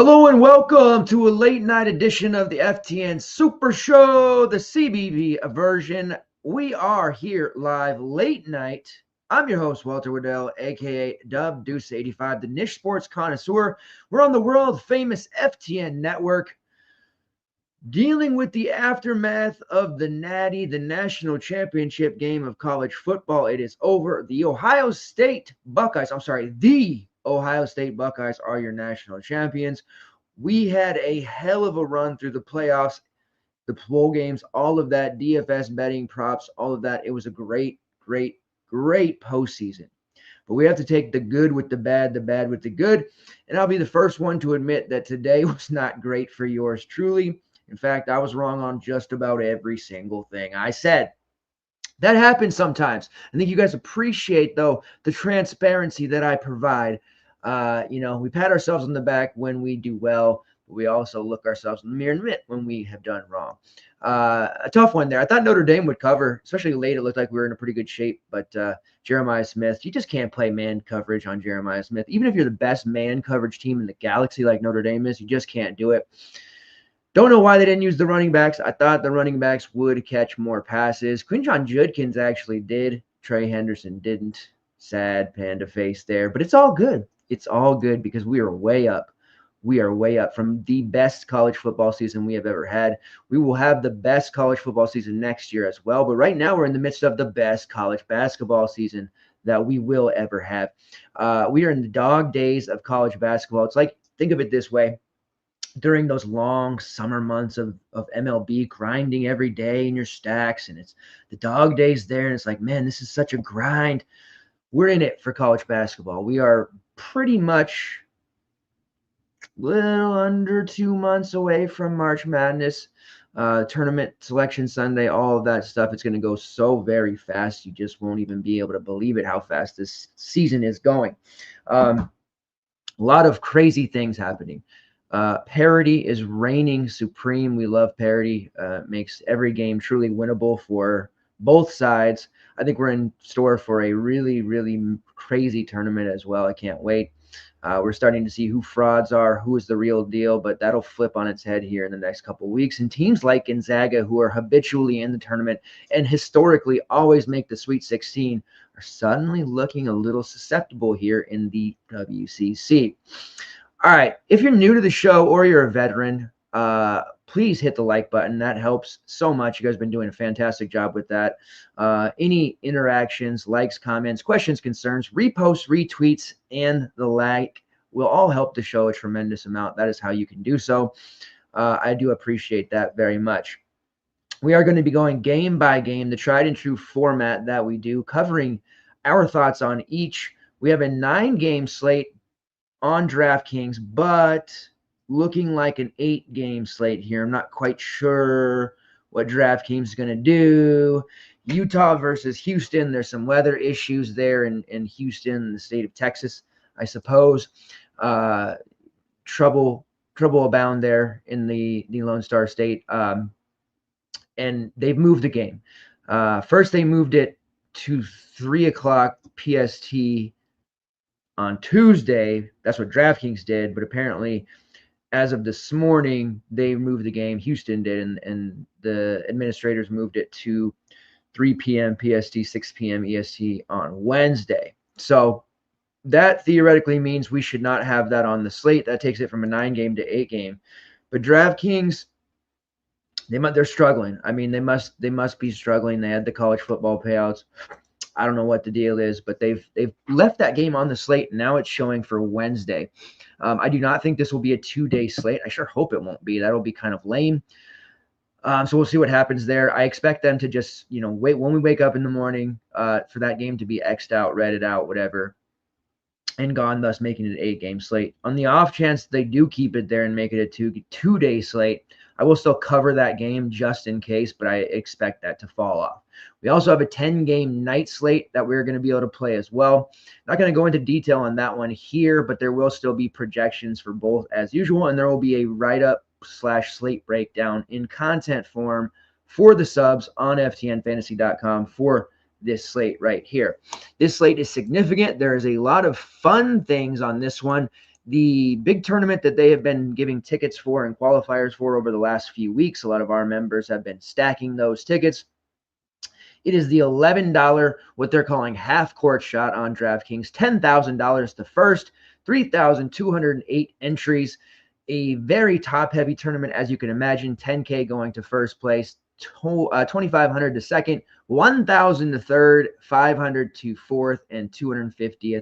Hello and welcome to a late night edition of the FTN Super Show, the CBV version. We are here live late night. I'm your host, Walter Waddell, aka Dub Deuce 85, the niche sports connoisseur. We're on the world famous FTN network, dealing with the aftermath of the Natty, the national championship game of college football. It is over. The Ohio State Buckeyes are your national champions. We had a hell of a run through the playoffs, the bowl games, all of that, DFS betting props, all of that. It was a great postseason. But we have to take the good with the bad with the good. And I'll be the first one to admit that today was not great for yours truly. In fact, I was wrong on just about every single thing I said. That happens sometimes. I think you guys appreciate, though, the transparency that I provide. We pat ourselves on the back when we do well, but we also look ourselves in the mirror and admit when we have done wrong. A tough one there. I thought Notre Dame would cover, especially late. It looked like we were in a pretty good shape, but Jeremiah Smith, you just can't play man coverage on Jeremiah Smith. Even if you're the best man coverage team in the galaxy like Notre Dame is, you just can't do it. Don't know why they didn't use the running backs. I thought the running backs would catch more passes. Quinton Judkins actually did. Trey Henderson didn't. Sad panda face there, but it's all good. It's all good because we are way up. We are way up from the best college football season we have ever had. We will have the best college football season next year as well. But right now we're in the midst of the best college basketball season that we will ever have. We are in the dog days of college basketball. It's like, think of it this way. During those long summer months of MLB, grinding every day in your stacks, and it's the dog days there, and it's like, man, this is such a grind. We're in it for college basketball. We are pretty much a little under 2 months away from March Madness, tournament selection Sunday, all of that stuff. It's going to go so very fast. You just won't even be able to believe it, how fast this season is going. A lot of crazy things happening. Parity is reigning supreme. We love parity. Makes every game truly winnable for both sides. I think we're in store for a really crazy tournament as well. I can't wait. We're starting to see who frauds are, who is the real deal, but that'll flip on its head here in the next couple of weeks. And teams like Gonzaga, who are habitually in the tournament and historically always make the Sweet 16, are suddenly looking a little susceptible here in the WCC. All right, if you're new to the show or you're a veteran, please hit the like button. That helps so much. You guys have been doing a fantastic job with that. Any interactions, likes, comments, questions, concerns, reposts, retweets, and the like will all help the show a tremendous amount. That is how you can do so. I do appreciate that very much. We are going to be going game by game, the tried and true format that we do, covering our thoughts on each. We have a 9-game slate on DraftKings, but looking like an 8-game slate here. I'm not quite sure what DraftKings is going to do. Utah versus Houston. There's some weather issues there in Houston, the state of Texas, I suppose. Trouble abound there in the Lone Star State. And they've moved the game. First, they moved it to 3 o'clock PST on Tuesday. That's what DraftKings did, but apparently as of this morning, they moved the game. Houston did, and the administrators moved it to 3 p.m. PST, 6 p.m. EST on Wednesday. So that theoretically means we should not have that on the slate. That takes it from a 9-game to 8-game. But DraftKings, they're struggling. I mean, they must be struggling. They had the college football payouts. I don't know what the deal is, but they've left that game on the slate, and now it's showing for Wednesday. I do not think this will be a 2-day slate. I sure hope it won't be. That'll be kind of lame. So we'll see what happens there. I expect them to just, wait when we wake up in the morning for that game to be X'd out, redded out, whatever, and gone, thus making it an 8-game slate. On the off chance they do keep it there and make it a 2-day slate, I will still cover that game just in case, but I expect that to fall off. We also have a 10-game night slate that we're going to be able to play as well. Not going to go into detail on that one here, but there will still be projections for both as usual, and there will be a write-up/slate breakdown in content form for the subs on ftnfantasy.com for this slate right here. This slate is significant. There is a lot of fun things on this one. the big tournament that they have been giving tickets for and qualifiers for over the last few weeks. A lot of our members have been stacking those tickets. It is the $11, what they're calling half court shot on DraftKings, $10,000 to first, 3,208 entries. A very top heavy tournament, as you can imagine. 10K going to first place, 2,500 to second, 1,000 to third, 500 to fourth, and 250th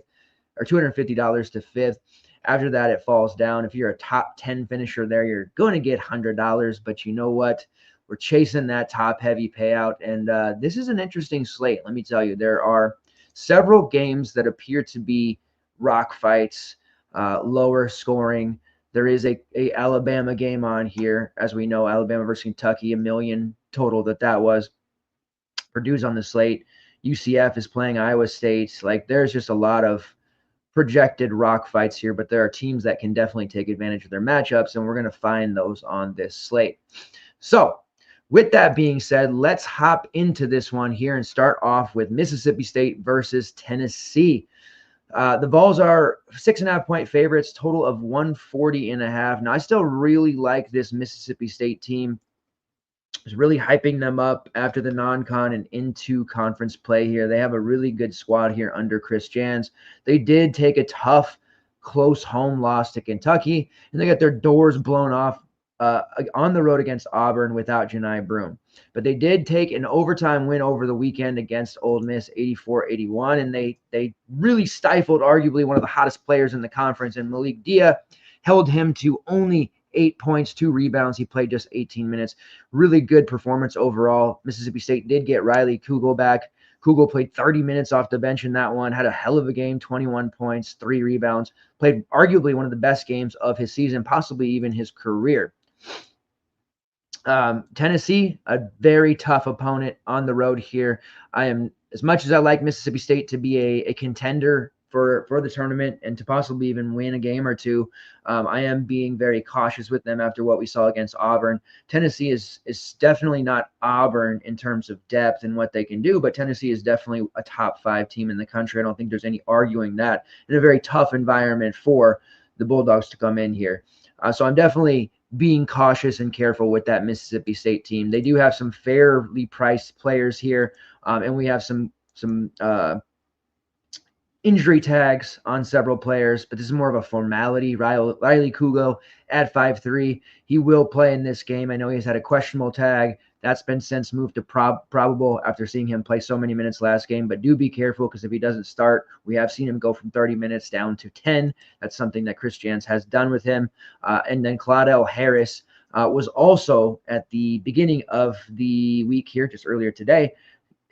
or $250 to fifth. After that, it falls down. If you're a top 10 finisher there, you're going to get $100. But you know what? We're chasing that top heavy payout. And this is an interesting slate. Let me tell you, there are several games that appear to be rock fights, lower scoring. There is a Alabama game on here. As we know, Alabama versus Kentucky, 1 million total that was. Purdue's on the slate. UCF is playing Iowa State. Like, there's just a lot of projected rock fights here, but there are teams that can definitely take advantage of their matchups, and we're going to find those on this slate. So with that being said, let's hop into this one here and start off with Mississippi State versus Tennessee. The Vols are 6.5-point favorites, total of 140.5. Now, I still really like this Mississippi State team. I was really hyping them up after the non-con and into conference play here. They have a really good squad here under Chris Jans. They did take a tough, close home loss to Kentucky, and they got their doors blown off on the road against Auburn without Janai Broome. But they did take an overtime win over the weekend against Ole Miss, 84-81, and they really stifled arguably one of the hottest players in the conference, and Malik Dia held him to only 8 points, 2 rebounds. He played just 18 minutes. Really good performance overall. Mississippi State did get Riley Kugel back. Kugel played 30 minutes off the bench in that one, had a hell of a game, 21 points, 3 rebounds, played arguably one of the best games of his season, possibly even his career. Tennessee, a very tough opponent on the road here. I am, as much as I like Mississippi State to be a contender for the tournament and to possibly even win a game or two, I am being very cautious with them after what we saw against Auburn. Tennessee is definitely not Auburn in terms of depth and what they can do, but Tennessee is definitely a top 5 team in the country. I don't think there's any arguing that, in a very tough environment for the Bulldogs to come in here. So I'm definitely being cautious and careful with that Mississippi State team. They do have some fairly priced players here, and we have some injury tags on several players, but this is more of a formality. Riley Kugel at 5'3". He will play in this game. I know he's had a questionable tag. That's been since moved to probable after seeing him play so many minutes last game, but do be careful because if he doesn't start, we have seen him go from 30 minutes down to 10. That's something that Chris Jans has done with him. And then Claudell Harris was also at the beginning of the week here, just earlier today,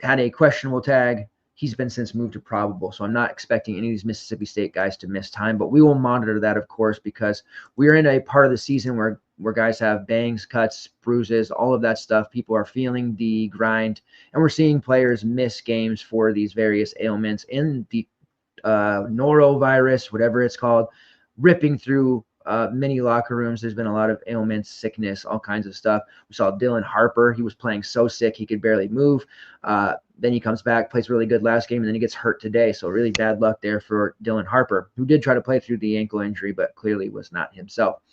had a questionable tag. He's been since moved to probable, so I'm not expecting any of these Mississippi State guys to miss time, but we will monitor that, of course, because we're in a part of the season where guys have bangs, cuts, bruises, all of that stuff. People are feeling the grind, and we're seeing players miss games for these various ailments in the norovirus, whatever it's called, ripping through many locker rooms. There's been a lot of ailments, sickness, all kinds of stuff. We saw Dylan Harper. He was playing so sick he could barely move. Then he comes back, plays really good last game, and then he gets hurt today. So really bad luck there for Dylan Harper, who did try to play through the ankle injury, but clearly was not himself.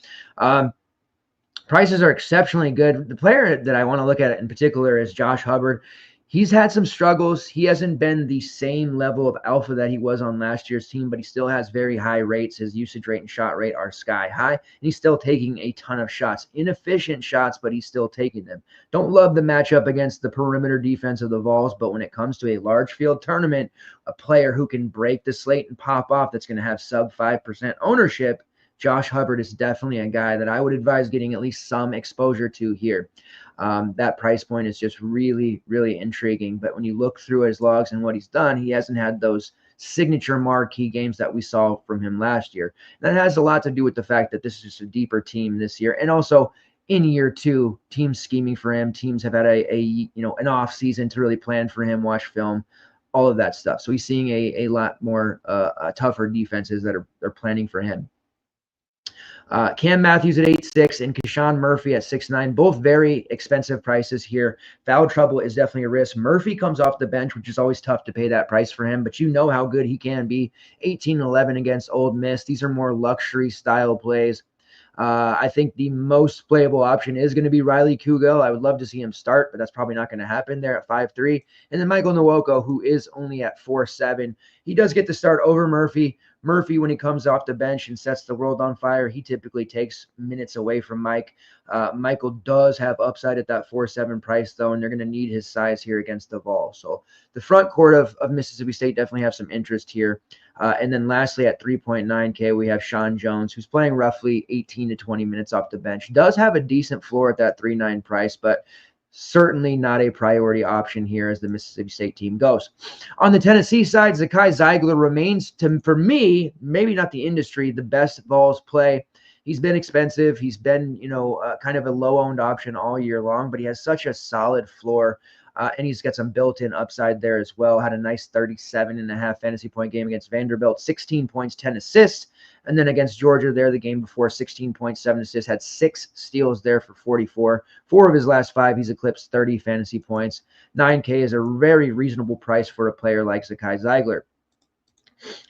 Prices are exceptionally good. The player that I want to look at in particular is Josh Hubbard. He's had some struggles. He hasn't been the same level of alpha that he was on last year's team, but he still has very high rates. His usage rate and shot rate are sky high, and he's still taking a ton of shots. Inefficient shots, but he's still taking them. Don't love the matchup against the perimeter defense of the Vols, but when it comes to a large field tournament, a player who can break the slate and pop off that's going to have sub 5% ownership, Josh Hubbard is definitely a guy that I would advise getting at least some exposure to here. That price point is just really, really intriguing. But when you look through his logs and what he's done, he hasn't had those signature marquee games that we saw from him last year. That has a lot to do with the fact that this is just a deeper team this year. And also in year 2, teams scheming for him. Teams have had an off season to really plan for him, watch film, all of that stuff. So he's seeing a lot more tougher defenses that are planning for him. Cam Matthews at 8'6" and Keshawn Murphy at 6'9", both very expensive prices here. Foul trouble is definitely a risk. Murphy comes off the bench, which is always tough to pay that price for him, but you know how good he can be. 18-11 against Ole Miss. These are more luxury style plays. I think the most playable option is going to be Riley Kugel. I would love to see him start, but that's probably not going to happen there at 5'3". And then Michael Nwoko, who is only at 4'7". He does get to start over Murphy. Murphy, when he comes off the bench and sets the world on fire, he typically takes minutes away from Mike. Michael does have upside at that 4'7" price, though, and they're going to need his size here against the Vol. So the front court of Mississippi State definitely have some interest here. And then lastly, at 3.9K, we have Sean Jones, who's playing roughly 18 to 20 minutes off the bench. Does have a decent floor at that 3.9 price, but certainly not a priority option here as the Mississippi State team goes. On the Tennessee side, Zakai Zeigler remains, for me, maybe not the industry, the best Vols play. He's been expensive. He's been, kind of a low-owned option all year long, but he has such a solid floor. And he's got some built-in upside there as well. Had a nice 37.5 fantasy point game against Vanderbilt, 16 points, 10 assists. And then against Georgia there, the game before, 16 points, 7 assists. Had 6 steals there for 44. 4 of his last 5, he's eclipsed 30 fantasy points. 9K is a very reasonable price for a player like Zakai Zeigler.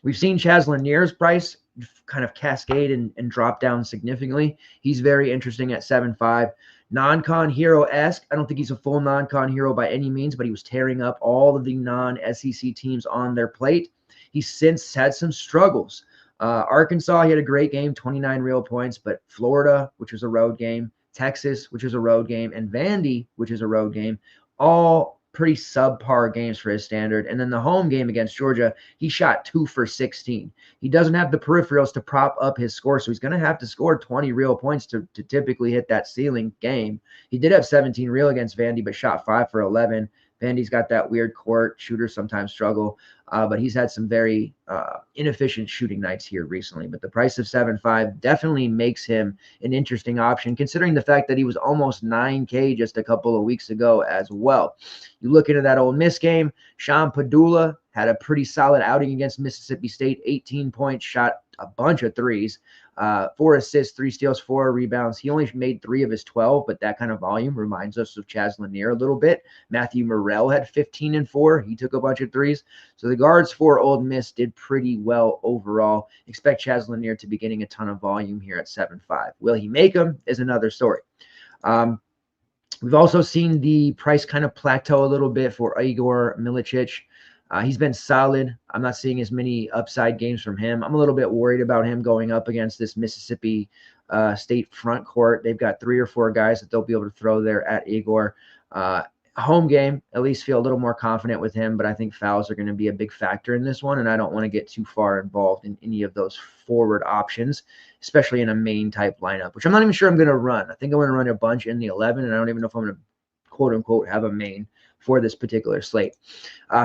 We've seen Chaz Lanier's price kind of cascade and drop down significantly. He's very interesting at 7.5. Non-con hero-esque. I don't think he's a full non-con hero by any means, but he was tearing up all of the non-SEC teams on their plate. He's since had some struggles. Arkansas, he had a great game, 29 real points, but Florida, which was a road game, Texas, which is a road game, and Vandy, which is a road game, all pretty subpar games for his standard. And then the home game against Georgia, he shot 2 for 16. He doesn't have the peripherals to prop up his score, so he's going to have to score 20 real points to typically hit that ceiling game. He did have 17 real against Vandy, but shot 5 for 11. Vandy's got that weird court. Shooters sometimes struggle, but he's had some very inefficient shooting nights here recently. But the price of 7.5 definitely makes him an interesting option, considering the fact that he was almost 9K just a couple of weeks ago as well. You look into that Ole Miss game, Sean Padula had a pretty solid outing against Mississippi State, 18 points, shot a bunch of threes. 4 assists, 3 steals, 4 rebounds. He only made 3 of his 12, but that kind of volume reminds us of Chaz Lanier a little bit. Matthew Morrell had 15 and 4. He took a bunch of threes. So the guards for Ole Miss did pretty well overall. Expect Chaz Lanier to be getting a ton of volume here at 7.5. Will he make them is another story. We've also seen the price kind of plateau a little bit for Igor Milicic. He's been solid. I'm not seeing as many upside games from him. I'm a little bit worried about him going up against this Mississippi State front court. They've got 3 or 4 guys that they'll be able to throw there at Igor. Home game, at least feel a little more confident with him, but I think fouls are going to be a big factor in this one, and I don't want to get too far involved in any of those forward options, especially in a main type lineup, which I'm not even sure I'm going to run. I think I'm going to run a bunch in the 11, and I don't even know if I'm going to quote-unquote have a main for this particular slate.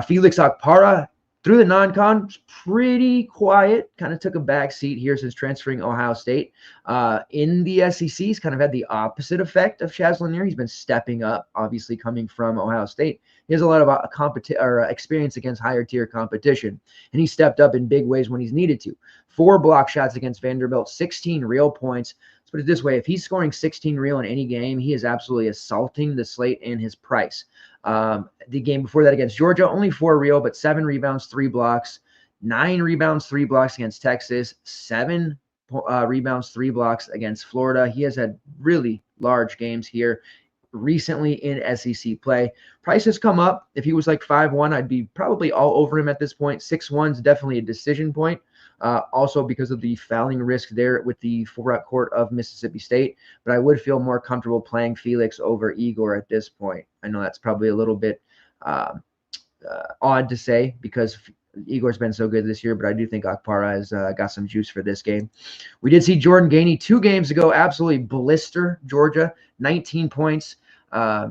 Felix Okpara, through the non-con, pretty quiet, kind of took a back seat here since transferring Ohio State. In the SEC, he's kind of had the opposite effect of Chaz Lanier. He's been stepping up, obviously coming from Ohio State. He has a lot of experience against higher-tier competition, and he stepped up in big ways when he's needed to. 4 block shots against Vanderbilt, 16 real points. Let's put it this way. If he's scoring 16 real in any game, he is absolutely assaulting the slate and his price. The game before that against Georgia, only 4 real, but 7 rebounds, 3 blocks, 9 rebounds, 3 blocks against Texas, 7 rebounds, 3 blocks against Florida. He has had really large games here recently in SEC play. Price has come up. If he was like 5'1", I'd be probably all over him at this point. 6'1" is definitely a decision point. Also because of the fouling risk there with the front court of Mississippi State. But I would feel more comfortable playing Felix over Igor at this point. I know that's probably a little bit odd to say because Igor's been so good this year, but I do think Okpara has got some juice for this game. We did see Jordan Gainey 2 games ago absolutely blister Georgia, 19 points.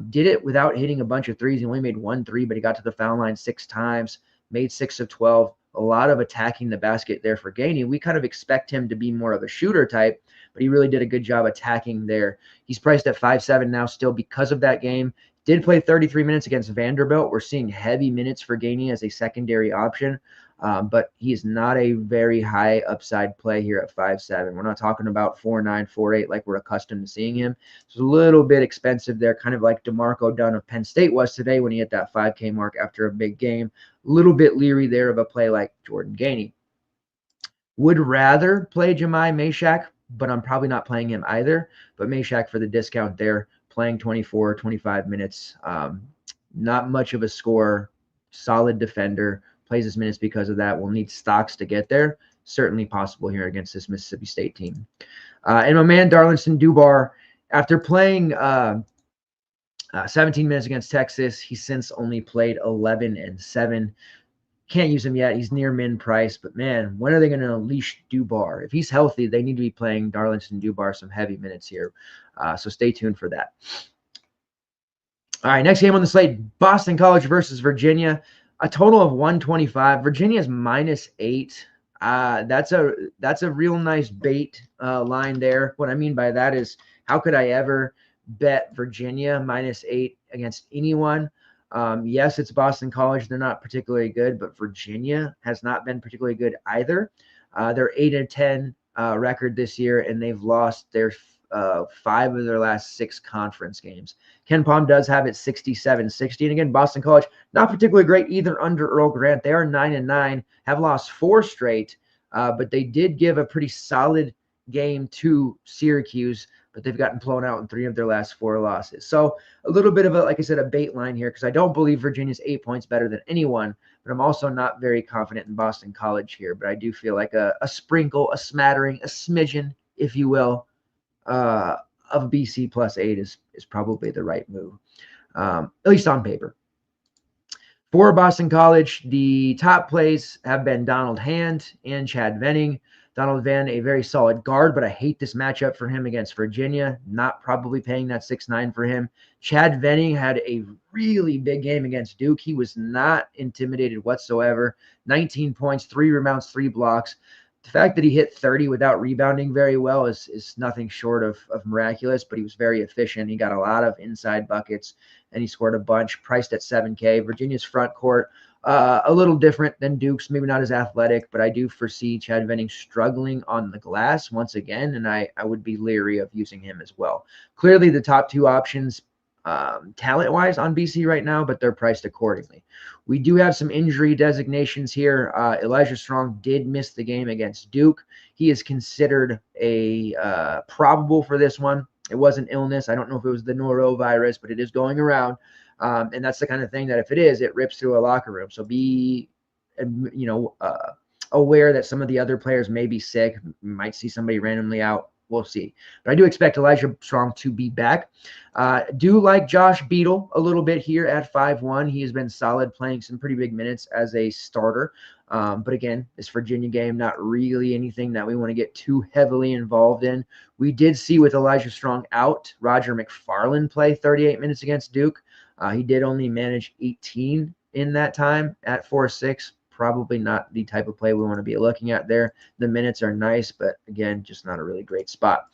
Did it without hitting a bunch of threes. He only made 1 3, but he got to the foul line 6 times, made 6 of 12. A lot of attacking the basket there for Gainey. We kind of expect him to be more of a shooter type, but he really did a good job attacking there. He's priced at 5.7 now still because of that game. Did play 33 minutes against Vanderbilt. We're seeing heavy minutes for Gainey as a secondary option. But he is not a very high upside play here at 5'7". We're not talking about 4'9", 4'8" like we're accustomed to seeing him. It's a little bit expensive there, kind of like DeMarco Dunn of Penn State was today when he hit that 5K mark after a big game. A little bit leery there of a play like Jordan Gainey. Would rather play Jemai Meshack, but I'm probably not playing him either. But Meshack for the discount there, playing 24, 25 minutes. Not much of a score, solid defender, plays his minutes because of that. We'll need stocks to get there. Certainly possible here against this Mississippi State team. And my man Darlington Dubar, after playing 17 minutes against Texas, he's since only played 11 and 7. Can't use him yet. He's near min price, but man, when are they going to unleash Dubar? If he's healthy, they need to be playing Darlington Dubar some heavy minutes here. So stay tuned for that. All right, next game on the slate, Boston College versus Virginia. A total of 125. Virginia's -8. That's a real nice bait line there. What I mean by that is, how could I ever bet Virginia -8 against anyone? Yes, it's Boston College. They're not particularly good, but Virginia has not been particularly good either. They're 8-10 record this year, and they've lost their 5 of their last 6 conference games. Ken Palm does have it 67-60. And again, Boston College, not particularly great either under Earl Grant. They are 9-9, have lost 4 straight, but they did give a pretty solid game to Syracuse, but they've gotten blown out in 3 of their last 4 losses. So a little bit of a, like I said, a bait line here, because I don't believe Virginia's 8 points better than anyone, but I'm also not very confident in Boston College here. But I do feel like a sprinkle, a smattering, a smidgen, if you will, of BC +8 is probably the right move, at least on paper. For Boston College, the top plays have been Donald Hand and Chad Venning. Donald Venn, a very solid guard, but I hate this matchup for him against Virginia. Not probably paying that 6'9" for him. Chad Venning had a really big game against Duke. He was not intimidated whatsoever. 19 points, 3 rebounds, 3 blocks. The fact that he hit 30 without rebounding very well is nothing short of miraculous, but he was very efficient. He got a lot of inside buckets, and he scored a bunch, priced at 7K. Virginia's front court, a little different than Duke's, maybe not as athletic, but I do foresee Chad Venning struggling on the glass once again, and I would be leery of using him as well. Clearly the top 2 options talent-wise on BC right now, but they're priced accordingly. We do have some injury designations here. Elijah Strong did miss the game against Duke. He is considered a probable for this one. It was an illness. I don't know if it was the norovirus, but it is going around. And that's the kind of thing that if it is, it rips through a locker room. So be, aware that some of the other players may be sick. Might see somebody randomly out. We'll see. But I do expect Elijah Strong to be back. Do like Josh Beadle a little bit here at 5'1". He has been solid, playing some pretty big minutes as a starter. But again, this Virginia game, not really anything that we want to get too heavily involved in. We did see with Elijah Strong out, Roger McFarland play 38 minutes against Duke. He did only manage 18 in that time at 4'6". Probably not the type of play we want to be looking at there. The minutes are nice, but again, just not a really great spot.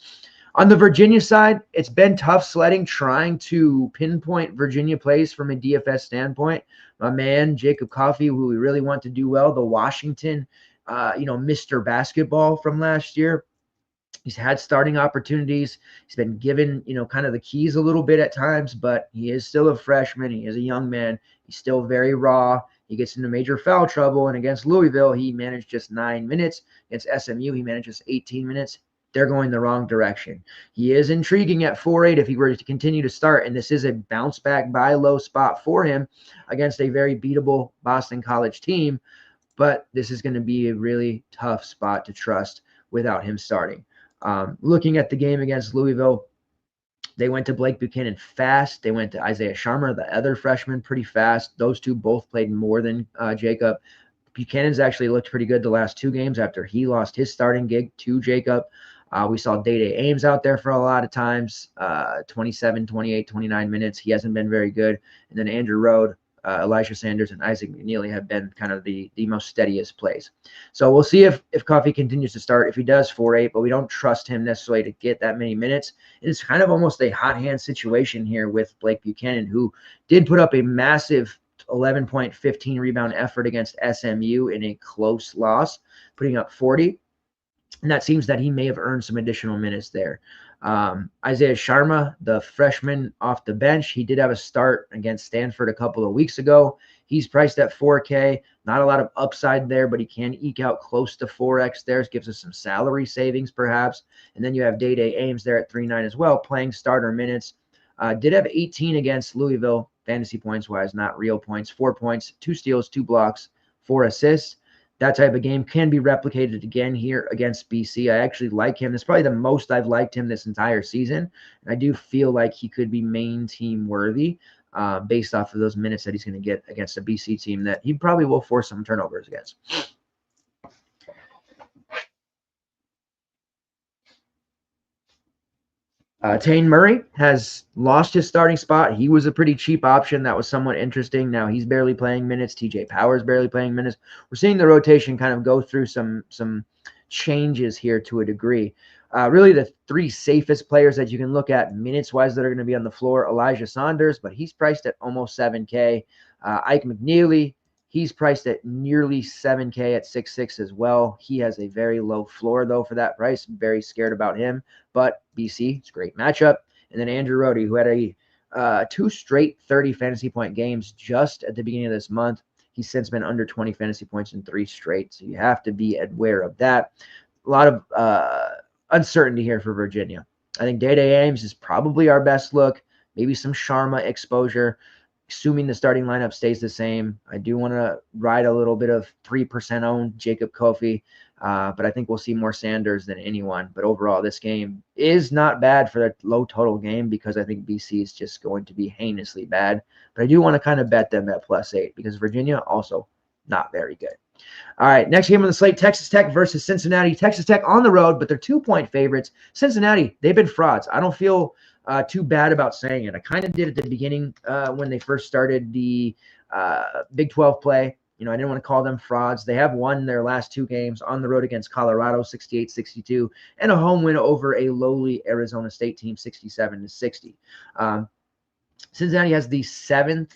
On the Virginia side, it's been tough sledding, trying to pinpoint Virginia plays from a DFS standpoint. My man, Jacob Coffey, who we really want to do well, the Washington, Mr. Basketball from last year. He's had starting opportunities. He's been given, kind of the keys a little bit at times, but he is still a freshman. He is a young man. He's still very raw. He gets into major foul trouble, and against Louisville, he managed just 9 minutes. Against SMU, he managed just 18 minutes. They're going the wrong direction. He is intriguing at 4'8" if he were to continue to start, and this is a bounce-back buy low spot for him against a very beatable Boston College team, but this is going to be a really tough spot to trust without him starting. Looking at the game against Louisville, they went to Blake Buchanan fast. They went to Isaiah Sharma, the other freshman, pretty fast. Those two both played more than Jacob. Buchanan's actually looked pretty good the last 2 games after he lost his starting gig to Jacob. We saw Day-Day Ames out there for a lot of times, 27, 28, 29 minutes. He hasn't been very good. And then Andrew Rode, Elijah Sanders, and Isaac McNeely have been kind of the most steadiest plays. So we'll see if Coffey continues to start. If he does, 4'8", but we don't trust him necessarily to get that many minutes. It's kind of almost a hot hand situation here with Blake Buchanan, who did put up a massive 11-point, 15-rebound effort against SMU in a close loss, putting up 40. And that seems that he may have earned some additional minutes there. Isaiah Sharma, the freshman off the bench, he did have a start against Stanford a couple of weeks ago. He's priced at 4K. Not a lot of upside there, but he can eke out close to 4X there. It gives us some salary savings perhaps. And then you have Day-Day Ames there at 3.9 as well, playing starter minutes. Did have 18 against Louisville, fantasy points-wise, not real points. 4 points, 2 steals, 2 blocks, 4 assists. That type of game can be replicated again here against BC. I actually like him. That's probably the most I've liked him this entire season. And I do feel like he could be main team worthy based off of those minutes that he's going to get against a BC team that he probably will force some turnovers against. Tane Murray has lost his starting spot. He was a pretty cheap option. That was somewhat interesting. Now he's barely playing minutes. TJ Powers barely playing minutes. We're seeing the rotation kind of go through some changes here to a degree. Really the 3 safest players that you can look at minutes-wise that are going to be on the floor, Elijah Saunders, but he's priced at almost 7K. Ike McNeely, he's priced at nearly 7K at 6'6" as well. He has a very low floor, though, for that price. Very scared about him. But BC, it's a great matchup. And then Andrew Rohde, who had a 2 straight 30 fantasy point games just at the beginning of this month. He's since been under 20 fantasy points in 3 straight. So you have to be aware of that. A lot of uncertainty here for Virginia. I think Day-Day Ames is probably our best look. Maybe some Sharma exposure. Assuming the starting lineup stays the same, I do want to ride a little bit of 3% owned Jacob Kofi, but I think we'll see more Sanders than anyone. But overall, this game is not bad for the low total game because I think BC is just going to be heinously bad. But I do want to kind of bet them at +8 because Virginia also not very good. All right, next game on the slate, Texas Tech versus Cincinnati. Texas Tech on the road, but they're 2-point favorites. Cincinnati, they've been frauds. I don't feel too bad about saying it. I kind of did at the beginning when they first started the Big 12 play. You know, I didn't want to call them frauds. They have won their last 2 games on the road against Colorado, 68-62, and a home win over a lowly Arizona State team, 67-60. Cincinnati has the 7th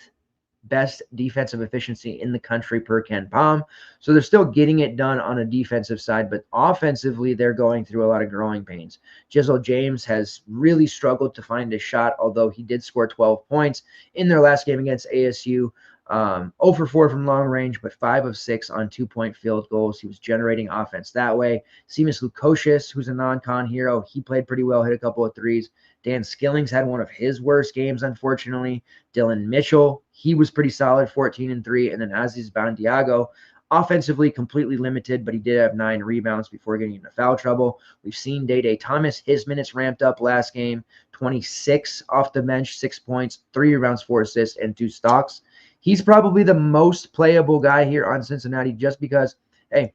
best defensive efficiency in the country per Ken Palm. So they're still getting it done on a defensive side, but offensively, they're going through a lot of growing pains. Jizzle James has really struggled to find a shot, although he did score 12 points in their last game against ASU. 0 for 4 from long range, but 5 of 6 on 2-point field goals. He was generating offense that way. Seamus Lukosius, who's a non-con hero, he played pretty well, hit a couple of threes. Dan Skillings had one of his worst games, unfortunately. Dylan Mitchell, he was pretty solid, 14 and 3. And then Aziz Bandiago, offensively completely limited, but he did have 9 rebounds before getting into foul trouble. We've seen Day-Day Thomas, his minutes ramped up last game, 26 off the bench, 6 points, 3 rebounds, 4 assists, and 2 stocks. He's probably the most playable guy here on Cincinnati just because, hey,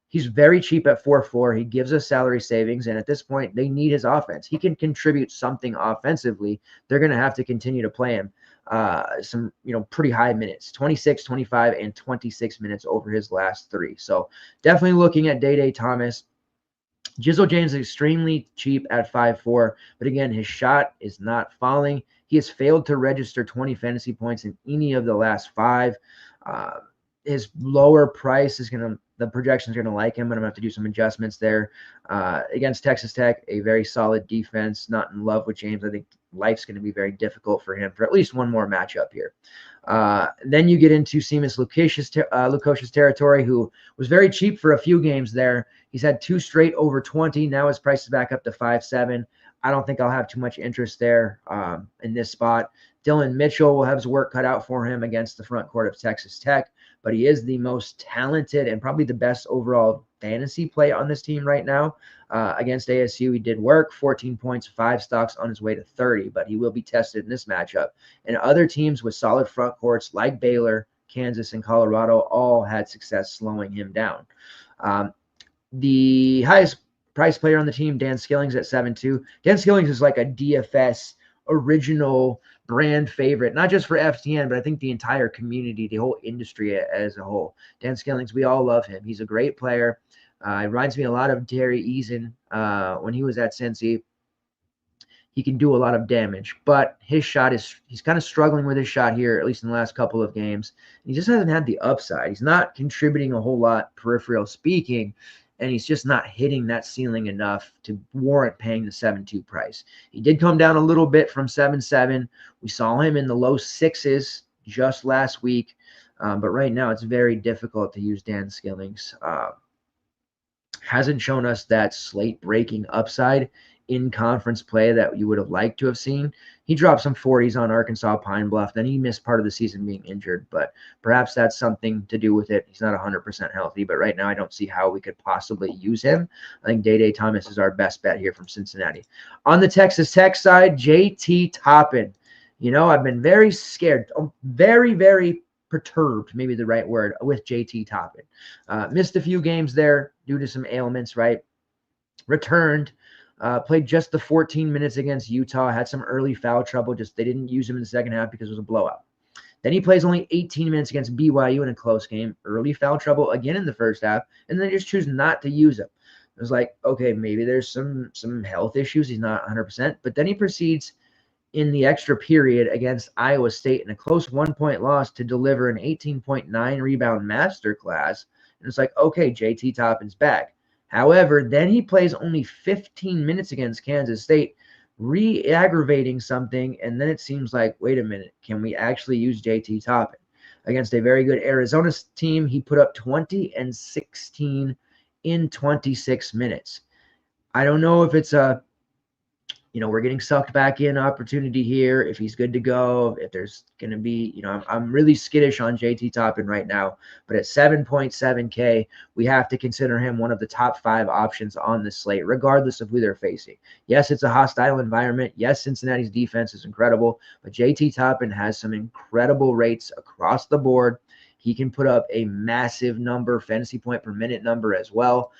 he's very cheap at 4.4. He gives us salary savings, and at this point, they need his offense. He can contribute something offensively. They're going to have to continue to play him some, pretty high minutes, 26, 25, and 26 minutes over his last 3. So definitely looking at Day-Day Thomas. Jizzle James is extremely cheap at 5.4, but again, his shot is not falling. He has failed to register 20 fantasy points in any of the last 5. His lower price is the projections are going to like him, but I'm going to have to do some adjustments there. Against Texas Tech, a very solid defense, not in love with James. I think life's going to be very difficult for him for at least one more matchup here. Then you get into Seamus Lukosius territory, who was very cheap for a few games there. He's had 2 straight over 20. Now his price is back up to 5.7. I don't think I'll have too much interest there in this spot. Dylan Mitchell will have his work cut out for him against the front court of Texas Tech, but he is the most talented and probably the best overall fantasy play on this team right now. Against ASU, he did work, 14 points, 5 stocks on his way to 30, but he will be tested in this matchup. And other teams with solid front courts like Baylor, Kansas, and Colorado all had success slowing him down. The highest price player on the team, Dan Skillings at 7.2. Dan Skillings is like a DFS original brand favorite, not just for FTN, but I think the entire community, the whole industry as a whole. Dan Skillings, we all love him. He's a great player. He reminds me a lot of Terry Eason when he was at Cincy. he can do a lot of damage. But his shot he's kind of struggling with his shot here, at least in the last couple of games. He just hasn't had the upside. He's not contributing a whole lot, peripheral speaking, and he's just not hitting that ceiling enough to warrant paying the 7.2 price. He did come down a little bit from 7.7. We saw him in the low sixes just last week, but right now it's very difficult to use Dan Skilling's. Hasn't shown us that slate breaking upside in conference play that you would have liked to have seen. He dropped some 40s on Arkansas Pine Bluff. Then he missed part of the season being injured, but perhaps that's something to do with it. He's not 100% healthy, but right now I don't see how we could possibly use him. I think Day Thomas is our best bet here from Cincinnati. On the Texas Tech side, JT Toppin. I've been very scared, very, very perturbed, maybe the right word, with JT Toppin. Missed a few games there due to some ailments, right? Returned. Played just the 14 minutes against Utah, had some early foul trouble. Just they didn't use him in the second half because it was a blowout. Then he plays only 18 minutes against BYU in a close game. Early foul trouble again in the first half, and then they just choose not to use him. It was like, okay, maybe there's some health issues. He's not 100%. But then he proceeds in the extra period against Iowa State in a close 1-point loss to deliver an 18.9 rebound masterclass. And it's like, okay, JT Toppin's back. However, then he plays only 15 minutes against Kansas State, re-aggravating something, and then it seems like, wait a minute, can we actually use JT Toppin? Against a very good Arizona team, he put up 20 and 16 in 26 minutes. I don't know if it's we're getting sucked back in opportunity here, if he's good to go, if there's going to be, I'm really skittish on JT Toppin right now, but at 7.7K, we have to consider him one of the top 5 options on the slate, regardless of who they're facing. Yes, it's a hostile environment. Yes, Cincinnati's defense is incredible, but JT Toppin has some incredible rates across the board. He can put up a massive number, fantasy point per minute number as well.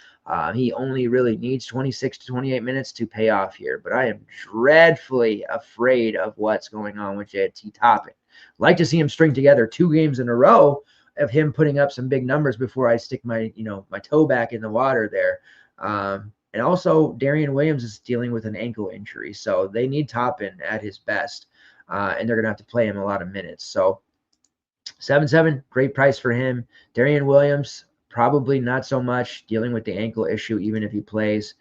He only really needs 26 to 28 minutes to pay off here, but I am dreadfully afraid of what's going on with JT Toppin. Like to see him string together 2 games in a row of him putting up some big numbers before I stick my toe back in the water there. And also, Darian Williams is dealing with an ankle injury, so they need Toppin at his best, and they're going to have to play him a lot of minutes. So 7.7, great price for him. Darian Williams, probably not so much, dealing with the ankle issue, even if he plays.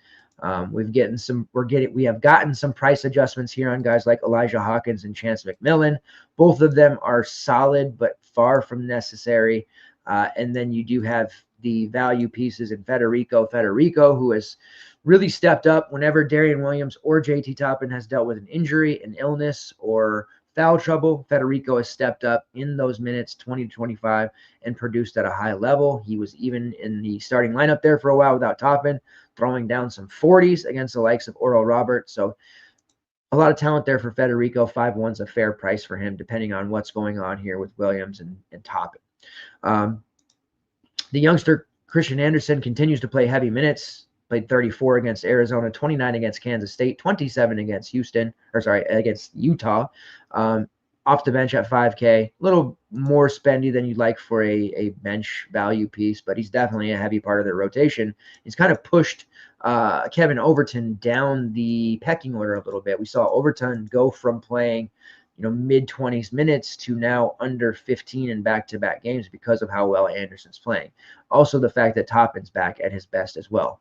We have gotten some price adjustments here on guys like Elijah Hawkins and Chance McMillan. Both of them are solid, but far from necessary. And then you do have the value pieces in Federico, who has really stepped up whenever Darian Williams or JT Toppin has dealt with an injury, an illness, or foul trouble. Federico has stepped up in those minutes, 20 to 25, and produced at a high level. He was even in the starting lineup there for a while without Toppin, throwing down some 40s against the likes of Oral Roberts. So a lot of talent there for Federico. 5.1's a fair price for him, depending on what's going on here with Williams and Toppin. The youngster Christian Anderson continues to play heavy minutes. Played 34 against Arizona, 29 against Kansas State, 27 against against Utah. Off the bench at 5K, a little more spendy than you'd like for a bench value piece, but he's definitely a heavy part of their rotation. He's kind of pushed Kevin Overton down the pecking order a little bit. We saw Overton go from playing mid-20s minutes to now under 15 in back-to-back games because of how well Anderson's playing. Also, the fact that Toppin's back at his best as well.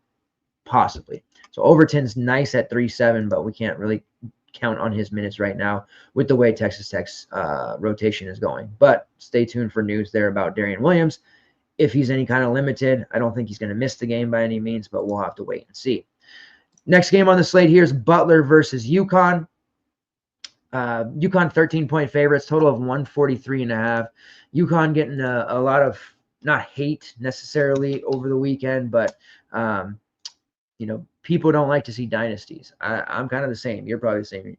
Possibly. So Overton's nice at 3.7, but we can't really count on his minutes right now with the way Texas Tech's rotation is going. But stay tuned for news there about Darian Williams. If he's any kind of limited, I don't think he's going to miss the game by any means, but we'll have to wait and see. Next game on the slate here is Butler versus UConn. UConn 13-point favorites, total of 143.5. UConn getting a lot of, not hate necessarily over the weekend, but people don't like to see dynasties. I'm kind of the same. You're probably the same.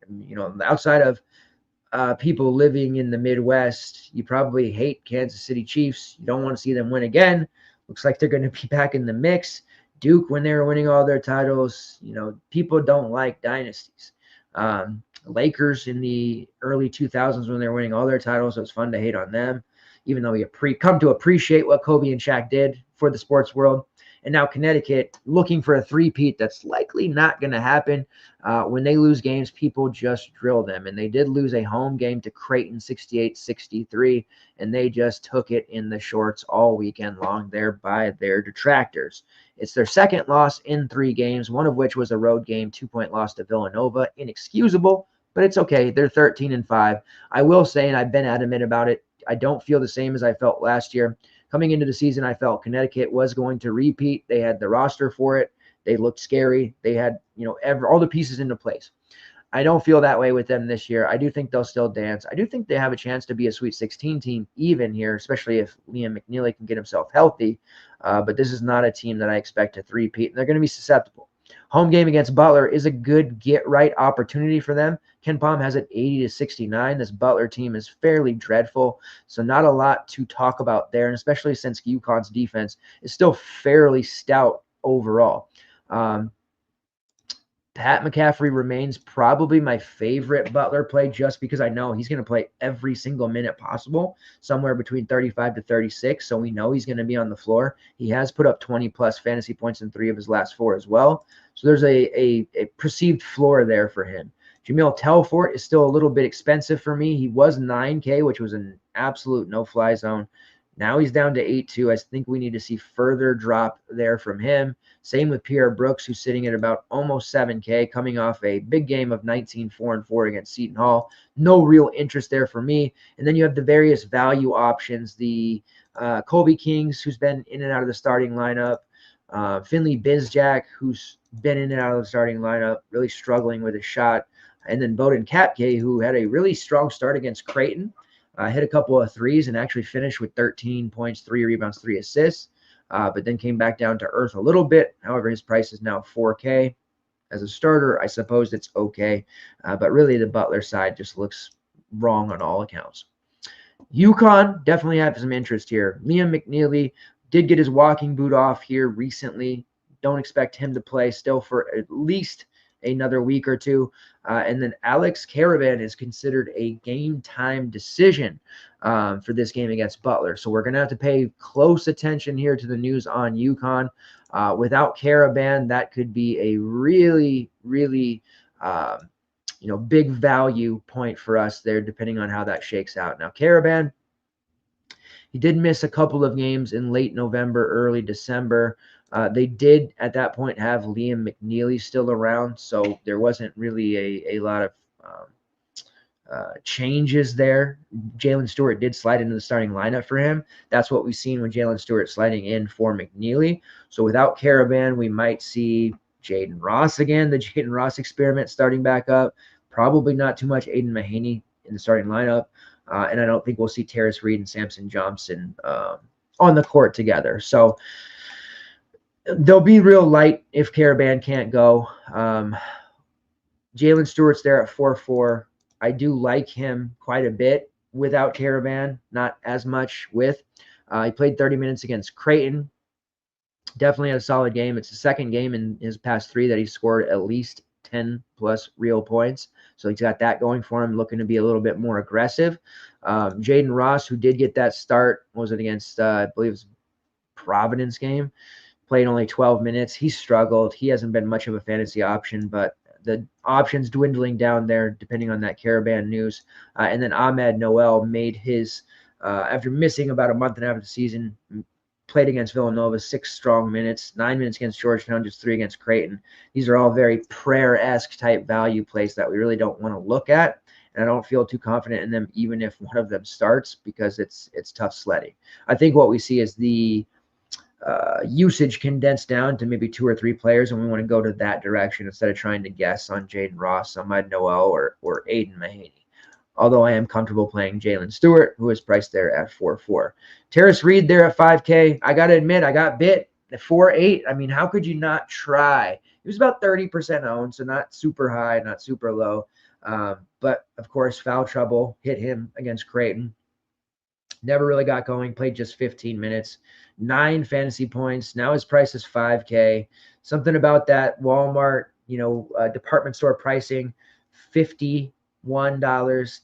Outside of people living in the Midwest, you probably hate Kansas City Chiefs. You don't want to see them win again. Looks like they're going to be back in the mix. Duke, when they were winning all their titles, people don't like dynasties. Lakers in the early 2000s when they were winning all their titles, it was fun to hate on them, even though we come to appreciate what Kobe and Shaq did for the sports world. And now Connecticut looking for a three-peat. That's likely not going to happen. When they lose games, people just drill them. And they did lose a home game to Creighton 68-63, and they just took it in the shorts all weekend long there by their detractors. It's their second loss in 3 games, one of which was a road game, 2-point loss to Villanova. Inexcusable, but it's okay. They're 13-5. I will say, and I've been adamant about it, I don't feel the same as I felt last year. Coming into the season, I felt Connecticut was going to repeat. They had the roster for it. They looked scary. They had, all the pieces into place. I don't feel that way with them this year. I do think they'll still dance. I do think they have a chance to be a Sweet 16 team even here, especially if Liam McNeely can get himself healthy. But this is not a team that I expect to three-peat, and they're going to be susceptible. Home game against Butler is a good get-right opportunity for them. Ken Pom has it 80-69. This Butler team is fairly dreadful, so not a lot to talk about there, and especially since UConn's defense is still fairly stout overall. Pat McCaffrey remains probably my favorite Butler play just because I know he's going to play every single minute possible, somewhere between 35 to 36, so we know he's going to be on the floor. He has put up 20-plus fantasy points in 3 of his last 4 as well, so there's a perceived floor there for him. Jamil Telfort is still a little bit expensive for me. He was $9K, which was an absolute no-fly zone. Now he's down to 8.2. I think we need to see further drop there from him. Same with Pierre Brooks, who's sitting at about almost 7K, coming off a big game of 19-4-4 against Seton Hall. No real interest there for me. And then you have the various value options, the Colby Kings, who's been in and out of the starting lineup, Finley Bizjack, who's been in and out of the starting lineup, really struggling with his shot, and then Bowden Kapke, who had a really strong start against Creighton. Hit a couple of threes and actually finished with 13 points, 3 rebounds, 3 assists, but then came back down to earth a little bit. However, his price is now 4K. As a starter, I suppose it's okay, but really the Butler side just looks wrong on all accounts. UConn definitely have some interest here. Liam McNeely did get his walking boot off here recently. Don't expect him to play still for at least another week or two. And then Alex Caravan is considered a game time decision for this game against Butler. So we're going to have to pay close attention here to the news on UConn. Without Caravan, that could be a really, really, big value point for us there, depending on how that shakes out. Now, Caravan, he did miss a couple of games in late November, early December. They did at that point have Liam McNeely still around, so there wasn't really a lot of changes there. Jalen Stewart did slide into the starting lineup for him. That's what we've seen with Jalen Stewart sliding in for McNeely. So without Caravan, we might see Jaden Ross again, the Jaden Ross experiment starting back up. Probably not too much Aiden Mahaney in the starting lineup. And I don't think we'll see Terrace Reed and Samson Johnson on the court together. So they'll be real light if Caravan can't go. Jalen Stewart's there at 4.4. I do like him quite a bit without Caravan, not as much with. He played 30 minutes against Creighton. Definitely had a solid game. It's the second game in his past 3 that he scored at least 10-plus real points. So he's got that going for him, looking to be a little bit more aggressive. Jaden Ross, who did get that start, was it against, I believe it was Providence game, played only 12 minutes. He struggled. He hasn't been much of a fantasy option, but the options dwindling down there depending on that Caravan news. And then Ahmed Noel made his, after missing about a month and a half of the season, played against Villanova, 6 strong minutes, 9 minutes against Georgetown, just 3 against Creighton. These are all very prayer-esque type value plays that we really don't want to look at. And I don't feel too confident in them, even if one of them starts, because it's tough sledding. I think what we see is the usage condensed down to maybe 2 or 3 players, and we want to go to that direction instead of trying to guess on Jaden Ross, Ahmad Noel, or Aiden Mahaney. Although I am comfortable playing Jalen Stewart, who is priced there at 4.4. Terrace Reed there at 5K. I got to admit, I got bit at 4.8. I mean, how could you not try? He was about 30% owned, so not super high, not super low. But, of course, foul trouble hit him against Creighton. Never really got going, played just 15 minutes, 9 fantasy points. Now his price is 5K. Something about that Walmart, department store pricing, $51,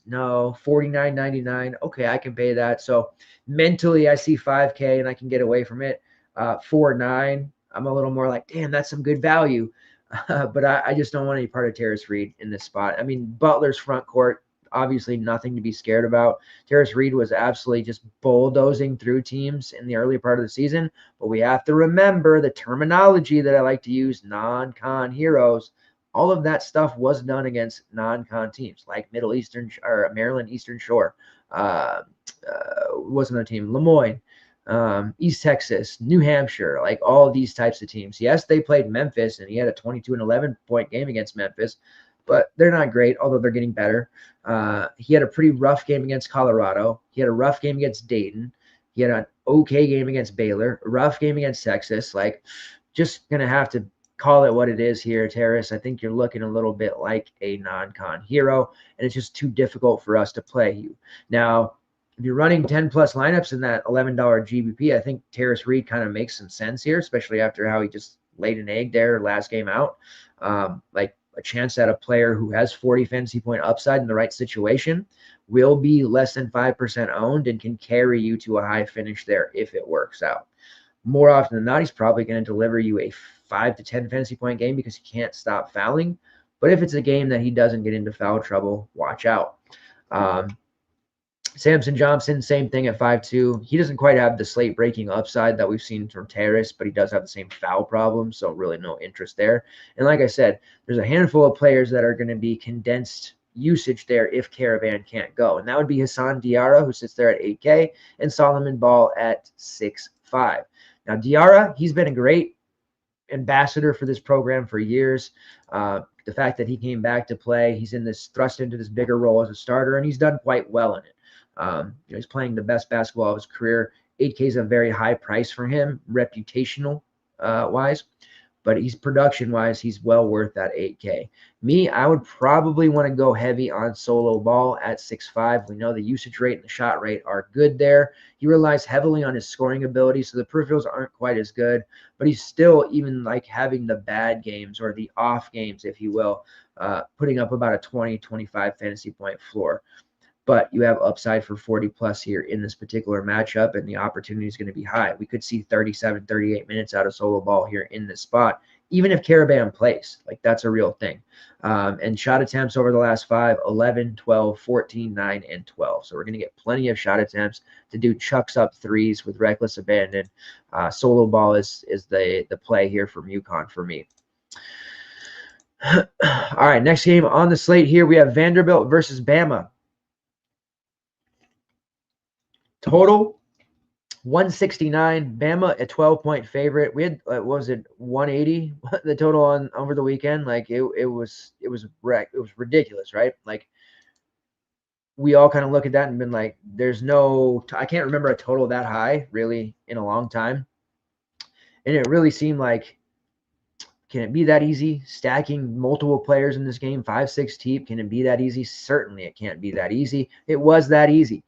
no, $49.99. Okay, I can pay that. So mentally I see 5K and I can get away from it. 4.9. I'm a little more like, damn, that's some good value. But I just don't want any part of Terrace Reed in this spot. I mean, Butler's front court, obviously nothing to be scared about. Terrace Reed was absolutely just bulldozing through teams in the early part of the season. But we have to remember the terminology that I like to use, non-con heroes. All of that stuff was done against non-con teams like Middle Eastern or Maryland Eastern Shore. What's another team? Lemoyne. East Texas, New Hampshire, like all these types of teams. Yes, they played Memphis, and he had a 22 and 11 point game against Memphis, but they're not great, although they're getting better. He had a pretty rough game against Colorado. He had a rough game against Dayton. He had an okay game against Baylor, a rough game against Texas. Like, just going to have to call it what it is here, Terrace. I think you're looking a little bit like a non-con hero, and it's just too difficult for us to play you. Now, if you're running 10 plus lineups in that $11 GBP, I think Terrace Reed kind of makes some sense here, especially after how he just laid an egg there last game out. Like a chance at a player who has 40 fantasy point upside in the right situation will be less than 5% owned and can carry you to a high finish there if it works out. More often than not, he's probably going to deliver you a 5 to 10 fantasy point game because he can't stop fouling. But if it's a game that he doesn't get into foul trouble, watch out. Samson Johnson, same thing at 5'2". He doesn't quite have the slate breaking upside that we've seen from Terrace, but he does have the same foul problem, so really no interest there. And like I said, there's a handful of players that are going to be condensed usage there if Caravan can't go. And that would be Hassan Diarra, who sits there at 8K, and Solomon Ball at 6'5". Now, Diarra, he's been a great ambassador for this program for years. The fact that he came back to play, he's thrust into this bigger role as a starter, and he's done quite well in it. He's playing the best basketball of his career. 8K is a very high price for him, reputational wise, but he's production wise, he's well worth that 8K. Me, I would probably want to go heavy on Solo Ball at 6'5". We know the usage rate and the shot rate are good there. He relies heavily on his scoring ability, so the peripherals aren't quite as good, but he's still, even like having the bad games or the off games, if you will, putting up about a 20-25 fantasy point floor. But you have upside for 40 plus here in this particular matchup, and the opportunity is going to be high. We could see 37, 38 minutes out of Solo Ball here in this spot, even if Caravan plays. Like, that's a real thing. And shot attempts over the last 5, 11, 12, 14, 9, and 12. So we're going to get plenty of shot attempts to do chucks up threes with reckless abandon. Solo Ball is the play here from UConn for me. All right, next game on the slate here, we have Vanderbilt versus Bama. Total 169. Bama a 12-point favorite. We had what was it, 180 the total on over the weekend. Like it was ridiculous, right? Like we all kind of look at that and been like, there's no, I can't remember a total that high really in a long time. And it really seemed like, can it be that easy? Stacking multiple players in this game, 5-6 deep, can it be that easy? Certainly it can't be that easy. It was that easy.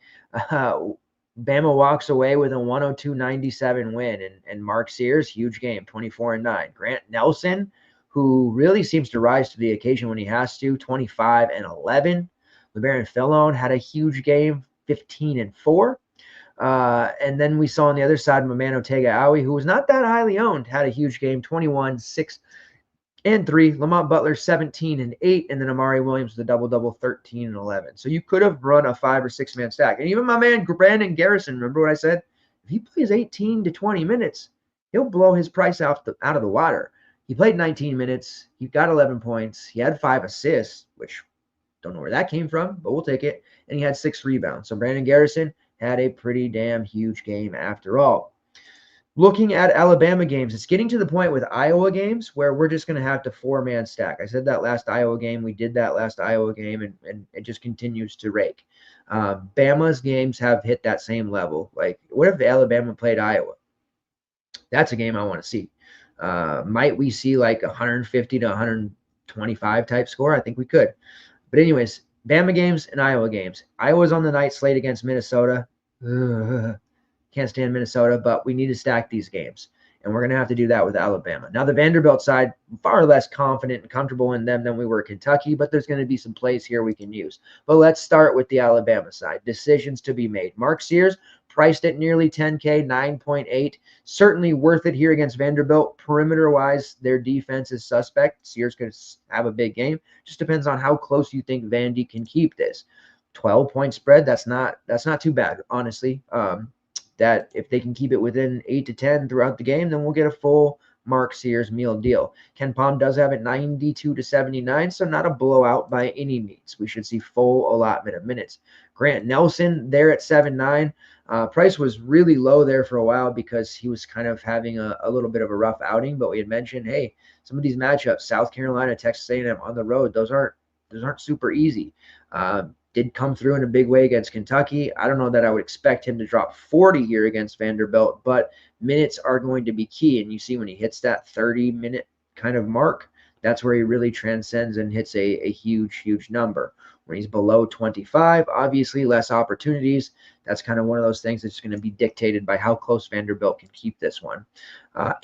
Bama walks away with a 102-97 win, and Mark Sears, huge game, 24-9. Grant Nelson, who really seems to rise to the occasion when he has to, 25-11. LeBaron Fillon had a huge game, 15-4. And then we saw on the other side, Mamano Tegaoui, who was not that highly owned, had a huge game, 21-6 and 3. Lamont Butler 17-8, and then Amari Williams the double 13-11. So you could have run a 5 or 6 man stack. And even my man Brandon Garrison, remember what I said? If he plays 18 to 20 minutes, he'll blow his price out of the water. He played 19 minutes. He got 11 points. He had 5 assists, which don't know where that came from, but we'll take it. And he had 6 rebounds. So Brandon Garrison had a pretty damn huge game after all. Looking at Alabama games, it's getting to the point with Iowa games where we're just going to have to 4-man stack. I said that last Iowa game. We did that last Iowa game, and it just continues to rake. Bama's games have hit that same level. Like, what if Alabama played Iowa? That's a game I want to see. Might we see like 150 to 125 type score? I think we could. But anyways, Bama games and Iowa games. Iowa's on the night slate against Minnesota. Can't stand Minnesota, but we need to stack these games. And we're going to have to do that with Alabama. Now, the Vanderbilt side, far less confident and comfortable in them than we were at Kentucky, but there's going to be some plays here we can use. But let's start with the Alabama side. Decisions to be made. Mark Sears, priced at nearly 10K, 9.8. Certainly worth it here against Vanderbilt. Perimeter-wise, their defense is suspect. Sears could have a big game. Just depends on how close you think Vandy can keep this. 12-point spread, that's not too bad, honestly. That if they can keep it within 8 to 10 throughout the game, then we'll get a full Mark Sears meal deal. Ken Palm does have it 92 to 79, so not a blowout by any means. We should see full allotment of minutes. Grant Nelson there at 7-9. Price was really low there for a while because he was kind of having a little bit of a rough outing, but we had mentioned, hey, some of these matchups, South Carolina, Texas A&M on the road, those aren't super easy. Did come through in a big way against Kentucky. I don't know that I would expect him to drop 40 here against Vanderbilt, but minutes are going to be key. And you see when he hits that 30-minute kind of mark, that's where he really transcends and hits a huge number. When he's below 25, obviously less opportunities. That's kind of one of those things that's going to be dictated by how close Vanderbilt can keep this one,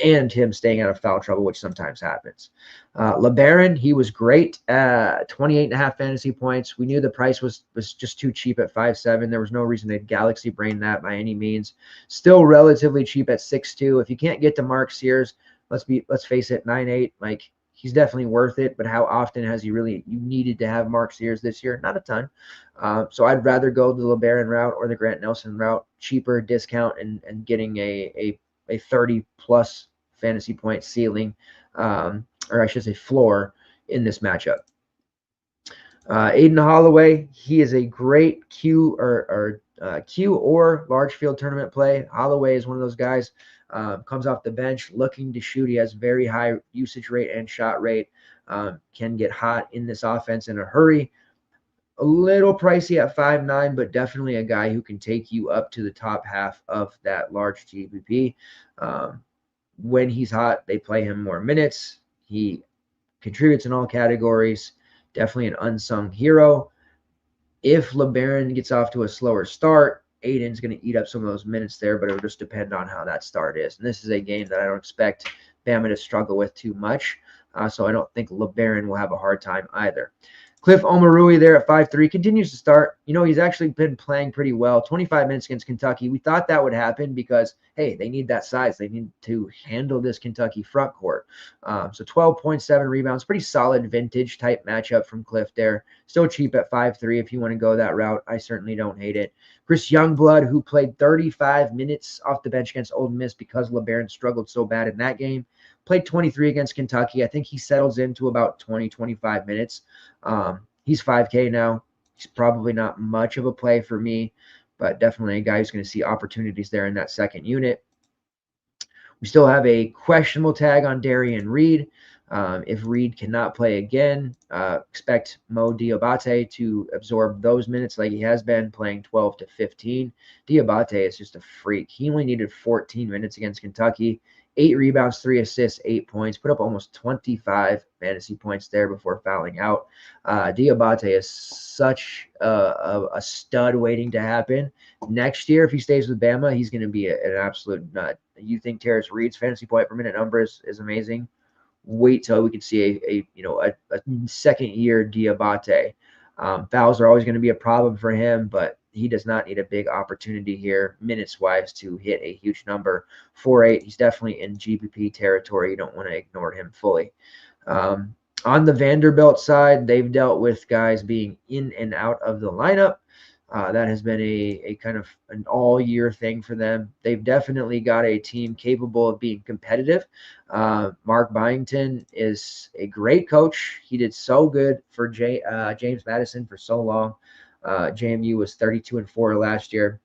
and him staying out of foul trouble, which sometimes happens. LeBaron, he was great, 28.5 fantasy points. We knew the price was just too cheap at 5.7. There was no reason to galaxy brain that by any means. Still relatively cheap at 6.2. If you can't get to Mark Sears, let's face it, 9.8, like, he's definitely worth it, but how often has you needed to have Mark Sears this year? Not a ton. So I'd rather go the LeBaron route or the Grant Nelson route, cheaper discount and getting a 30-plus fantasy point ceiling, or I should say floor in this matchup. Aiden Holloway, he is a great Q or large field tournament play. Holloway is one of those guys. Comes off the bench looking to shoot. He has very high usage rate and shot rate. Can get hot in this offense in a hurry. A little pricey at 5.9, but definitely a guy who can take you up to the top half of that large GPP. When he's hot, they play him more minutes. He contributes in all categories. Definitely an unsung hero. If LeBaron gets off to a slower start, Aiden's going to eat up some of those minutes there, but it'll just depend on how that start is. And this is a game that I don't expect Bama to struggle with too much, so I don't think LeBaron will have a hard time either. Cliff Omarui there at 5.3 continues to start. He's actually been playing pretty well. 25 minutes against Kentucky. We thought that would happen because, hey, they need that size. They need to handle this Kentucky front court. So 12.7 rebounds. Pretty solid vintage type matchup from Cliff there. Still cheap at 5.3 if you want to go that route. I certainly don't hate it. Chris Youngblood, who played 35 minutes off the bench against Ole Miss because LeBaron struggled so bad in that game. Played 23 against Kentucky. I think he settles into about 20, 25 minutes. He's 5K now. He's probably not much of a play for me, but definitely a guy who's going to see opportunities there in that second unit. We still have a questionable tag on Darian Reed. If Reed cannot play again, expect Mo Diabate to absorb those minutes like he has been, playing 12 to 15. Diabate is just a freak. He only needed 14 minutes against Kentucky. 8 rebounds, 3 assists, 8 points. Put up almost 25 fantasy points there before fouling out. Diabate is such a stud waiting to happen. Next year, if he stays with Bama, he's going to be an absolute nut. You think Terrace Reed's fantasy point per minute number is amazing? Wait till we can see a second year Diabate. Fouls are always going to be a problem for him, but he does not need a big opportunity here minutes wise to hit a huge number. 4.8, he's definitely in GPP territory. You don't want to ignore him fully. On the Vanderbilt side, they've dealt with guys being in and out of the lineup. That has been a kind of an all-year thing for them. They've definitely got a team capable of being competitive. Mark Byington is a great coach. He did so good for James Madison for so long. JMU was 32-4 last year.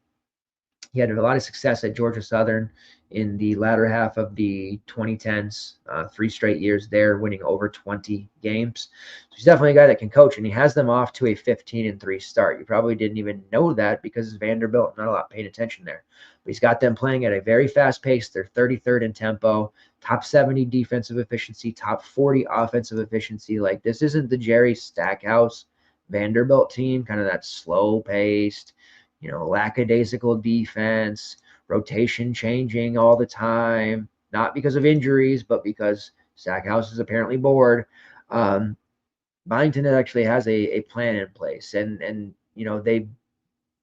He had a lot of success at Georgia Southern in the latter half of the 2010s, 3 straight years there, winning over 20 games. So he's definitely a guy that can coach, and he has them off to a 15-3 start. You probably didn't even know that because it's Vanderbilt, not a lot paying attention there. But he's got them playing at a very fast pace. They're 33rd in tempo, top 70 defensive efficiency, top 40 offensive efficiency. Like, this isn't the Jerry Stackhouse Vanderbilt team, kind of that slow-paced, lackadaisical defense, rotation changing all the time, not because of injuries, but because Stackhouse is apparently bored. Byington actually has a plan in place, and they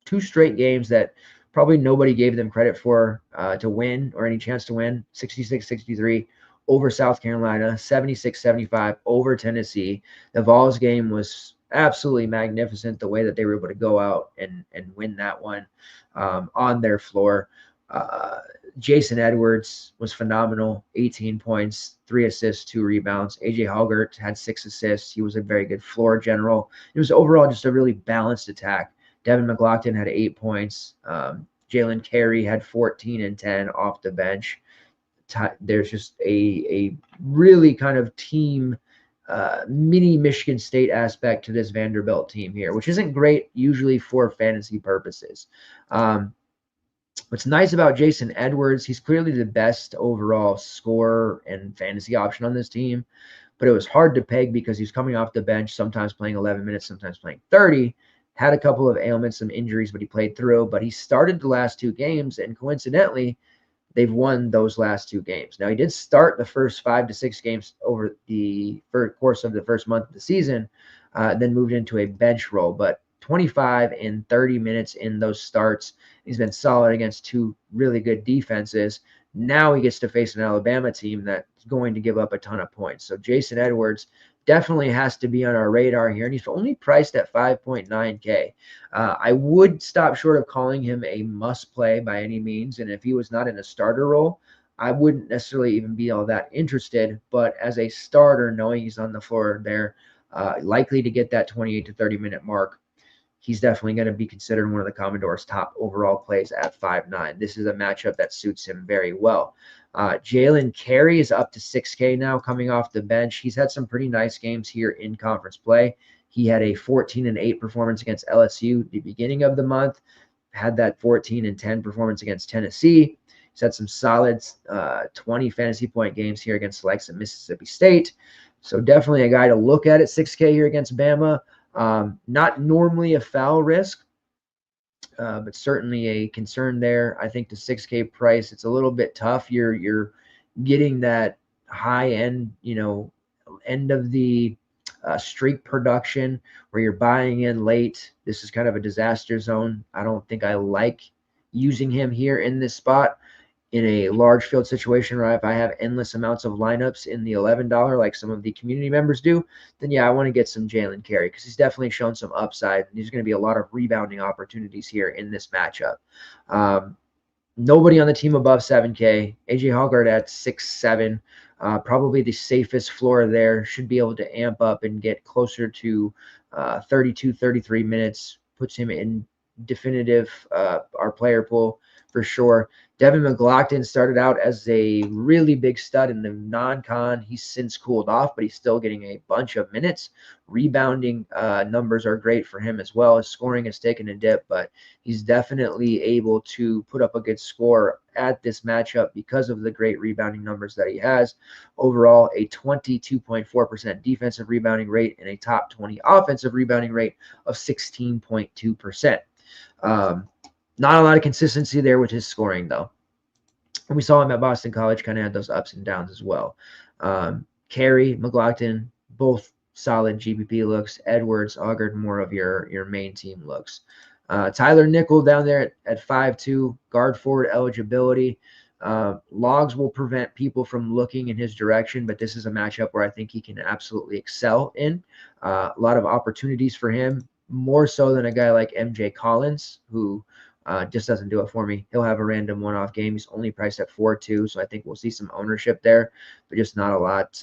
2 straight games that probably nobody gave them credit for to win or any chance to win. 66-63 over South Carolina, 76-75 over Tennessee. The Vols game was absolutely magnificent, the way that they were able to go out and win that one on their floor. Jason Edwards was phenomenal, 18 points, 3 assists, 2 rebounds. AJ Hoggart had 6 assists. He was a very good floor general. It was overall just a really balanced attack. Devin McLaughlin had 8 points. Jalen Carey had 14 and 10 off the bench. There's just a really kind of team mini Michigan State aspect to this Vanderbilt team here, which isn't great usually for fantasy purposes. What's nice about Jason Edwards, he's clearly the best overall scorer and fantasy option on this team, but it was hard to peg because he's coming off the bench, sometimes playing 11 minutes, sometimes playing 30, had a couple of ailments, some injuries, but he played through. But he started the last 2 games, and coincidentally, they've won those last 2 games. Now, he did start the first 5 to 6 games over the course of the first month of the season, then moved into a bench role, but 25 and 30 minutes in those starts. He's been solid against 2 really good defenses. Now he gets to face an Alabama team that's going to give up a ton of points. So Jason Edwards definitely has to be on our radar here, and he's only priced at 5.9K. I would stop short of calling him a must-play by any means, and if he was not in a starter role, I wouldn't necessarily even be all that interested. But as a starter, knowing he's on the floor there, likely to get that 28 to 30-minute mark, he's definitely going to be considered one of the Commodores' top overall plays at 5'9". This is a matchup that suits him very well. Jalen Carey is up to 6K now coming off the bench. He's had some pretty nice games here in conference play. He had a 14-8 performance against LSU at the beginning of the month, had that 14-10 performance against Tennessee. He's had some solid 20 fantasy point games here against the likes of Mississippi State. So definitely a guy to look at 6K here against Bama. Not normally a foul risk, but certainly a concern there. I think the 6K price, it's a little bit tough. You're getting that high end, end of the streak production where you're buying in late. This is kind of a disaster zone. I don't think I like using him here in this spot. In a large field situation, right? If I have endless amounts of lineups in the $11 like some of the community members do, then yeah, I want to get some Jalen Carey because he's definitely shown some upside. There's going to be a lot of rebounding opportunities here in this matchup. Nobody on the team above 7K. AJ Hoggart at 6'7", probably the safest floor there. Should be able to amp up and get closer to 32, 33 minutes. Puts him in definitive our player pool for sure. Devin McLaughlin started out as a really big stud in the non-con. He's since cooled off, but he's still getting a bunch of minutes. Rebounding numbers are great for him as well. His scoring has taken a dip, but he's definitely able to put up a good score at this matchup because of the great rebounding numbers that he has. Overall, a 22.4% defensive rebounding rate and a top 20 offensive rebounding rate of 16.2%. Not a lot of consistency there with his scoring, though. And we saw him at Boston College, kind of had those ups and downs as well. Carey, McLaughlin, both solid GPP looks. Edwards, Hoggart, more of your main team looks. Tyler Nickel down there at 5'2", guard forward eligibility. Logs will prevent people from looking in his direction, but this is a matchup where I think he can absolutely excel in. A lot of opportunities for him, more so than a guy like MJ Collins, who just doesn't do it for me. He'll have a random one-off game. He's only priced at 4.2, so I think we'll see some ownership there, but just not a lot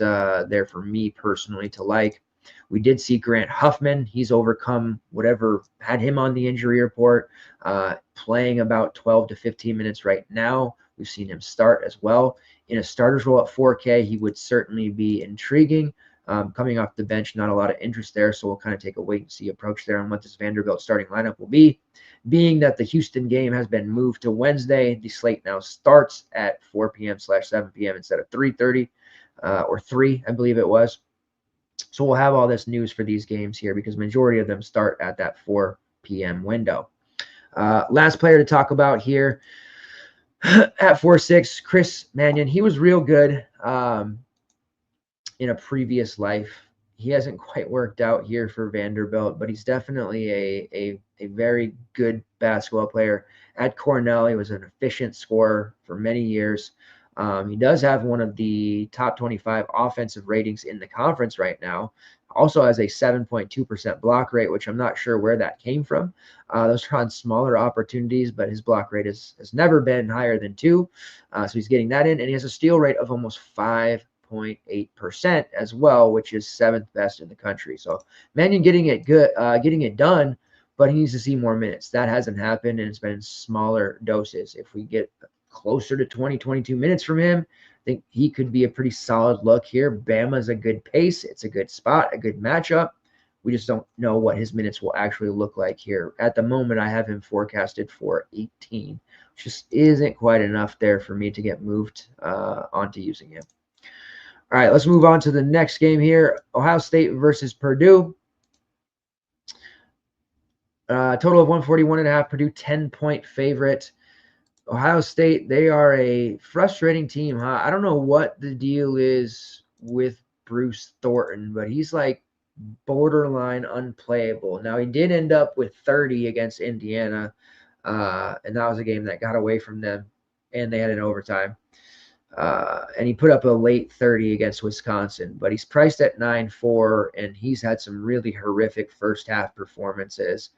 there for me personally to like. We did see Grant Huffman. He's overcome whatever had him on the injury report, playing about 12 to 15 minutes right now. We've seen him start as well. In a starter's role at 4K, he would certainly be intriguing. Coming off the bench, not a lot of interest there, so we'll kind of take a wait-and-see approach there on what this Vanderbilt starting lineup will be. Being that the Houston game has been moved to Wednesday, the slate now starts at 4 p.m/7 p.m. instead of 3:30 or 3, I believe it was. So we'll have all this news for these games here because majority of them start at that 4 p.m. window. Last player to talk about here at 4.6, Chris Mannion. He was real good in a previous life. he hasn't quite worked out here for Vanderbilt, but he's definitely a very good basketball player. At Cornell, he was an efficient scorer for many years. He does have one of the top 25 offensive ratings in the conference right now. Also has a 7.2% block rate, which I'm not sure where that came from. Those are on smaller opportunities, but his block rate has never been higher than 2. So he's getting that in, and he has a steal rate of almost 5.8% as well, which is 7th best in the country. So Mannion getting it good, getting it done, but he needs to see more minutes. That hasn't happened, and it's been in smaller doses. If we get closer to 20, 22 minutes from him, I think he could be a pretty solid look here. Bama's a good pace. It's a good spot, a good matchup. We just don't know what his minutes will actually look like here. At the moment, I have him forecasted for 18, which just isn't quite enough there for me to get moved onto using him. All right, let's move on to the next game here. Ohio State versus Purdue. Total of 141.5. Purdue 10-point favorite. Ohio State, they are a frustrating team, huh? I don't know what the deal is with Bruce Thornton, but he's like borderline unplayable. Now, he did end up with 30 against Indiana, and that was a game that got away from them, and they had an overtime. And he put up a late 30 against Wisconsin, but he's priced at 9.4, and he's had some really horrific first half performances.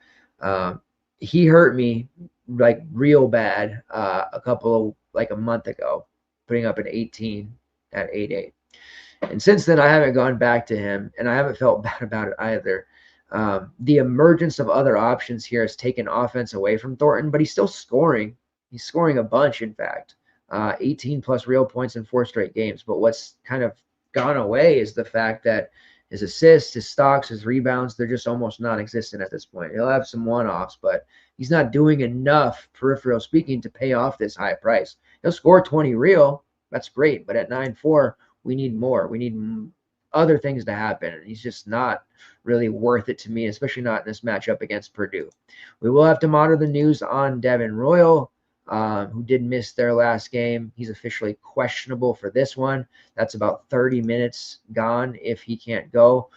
He hurt me like real bad a month ago, putting up an 18 at 8.8. And since then, I haven't gone back to him, and I haven't felt bad about it either. The emergence of other options here has taken offense away from Thornton, but he's still scoring. He's scoring a bunch, in fact. 18 plus real points in 4 straight games. But what's kind of gone away is the fact that his assists, his stocks, his rebounds, they're just almost non-existent at this point. He'll have some one-offs, but he's not doing enough, peripheral speaking, to pay off this high price. He'll score 20 real. That's great. But at 9.4, we need more. We need other things to happen. And he's just not really worth it to me, especially not in this matchup against Purdue. We will have to monitor the news on Devin Royal, who did miss their last game. He's officially questionable for this one. That's about 30 minutes gone if he can't go.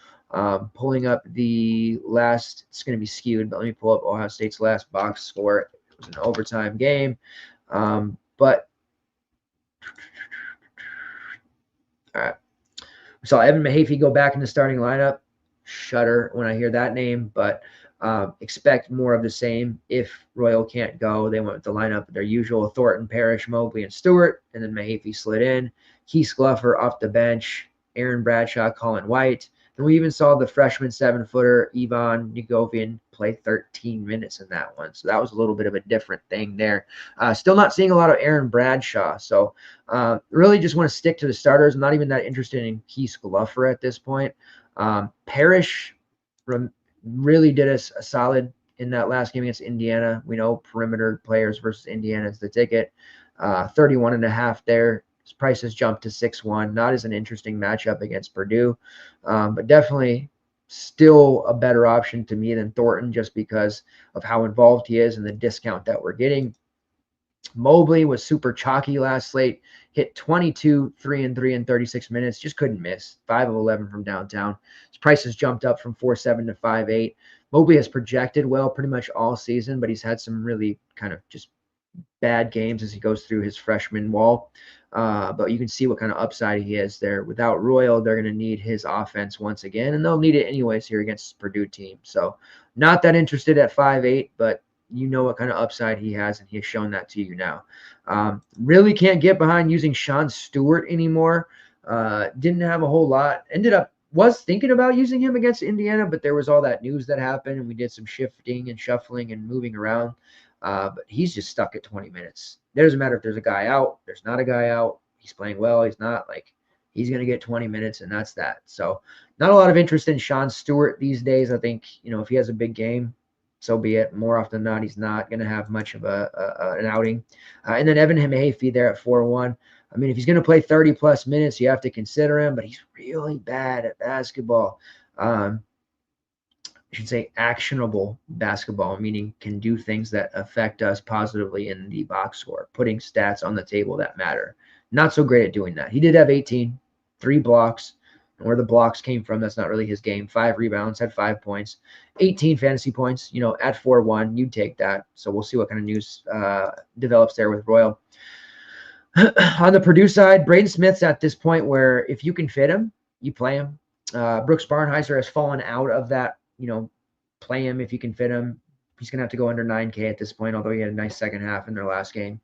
Pulling up the last, it's going to be skewed, but let me pull up Ohio State's last box score. It was an overtime game. But all right. We saw Evan Mahaffey go back in the starting lineup. Shudder when I hear that name, but expect more of the same. If Royal can't go, they went with the lineup their usual: Thornton, Parrish, Mobley, and Stewart, and then Mahaffey slid in. Keith Gluffer off the bench, Aaron Bradshaw, Colin White. Then we even saw the freshman 7-footer Ivan Negovian play 13 minutes in that one. So that was a little bit of a different thing there. Still not seeing a lot of Aaron Bradshaw. So really just want to stick to the starters. I'm not even that interested in Keith Gluffer at this point. Parrish really did us a solid in that last game against Indiana. We know perimeter players versus Indiana is the ticket. 31.5 there. His price has jumped to 6.1. Not as an interesting matchup against Purdue, but definitely still a better option to me than Thornton just because of how involved he is and the discount that we're getting. Mobley was super chalky last slate. Hit 22, 3 and 3 in 36 minutes. Just couldn't miss. 5 of 11 from downtown. His price has jumped up from 4.7 to 5.8. Mobley has projected well pretty much all season, but he's had some really kind of just bad games as he goes through his freshman wall. But you can see what kind of upside he is there. Without Royal, they're going to need his offense once again, and they'll need it anyways here against this Purdue team. So not that interested at 5.8, but you know what kind of upside he has, and he has shown that to you now. Really can't get behind using Sean Stewart anymore. Didn't have a whole lot. Was thinking about using him against Indiana, but there was all that news that happened, and we did some shifting and shuffling and moving around. But he's just stuck at 20 minutes. It doesn't matter if there's a guy out. There's not a guy out. He's playing well. He's not. He's going to get 20 minutes, and that's that. So not a lot of interest in Sean Stewart these days. I think, if he has a big game, so be it. More often than not, he's not going to have much of an outing. And then Evan Mahaffey there at 4.1. I mean, if he's going to play 30-plus minutes, you have to consider him, but he's really bad at basketball. I should say actionable basketball, meaning can do things that affect us positively in the box score, putting stats on the table that matter. Not so great at doing that. He did have 18, 3 blocks, where the blocks came from. That's not really his game. 5 rebounds, had 5 points, 18 fantasy points. At 4-1, you'd take that. So we'll see what kind of news develops there with Royal. On the Purdue side, Braden Smith's at this point where if you can fit him, you play him. Brooks Barnheiser has fallen out of that, play him if you can fit him. He's going to have to go under 9K at this point, although he had a nice second half in their last game.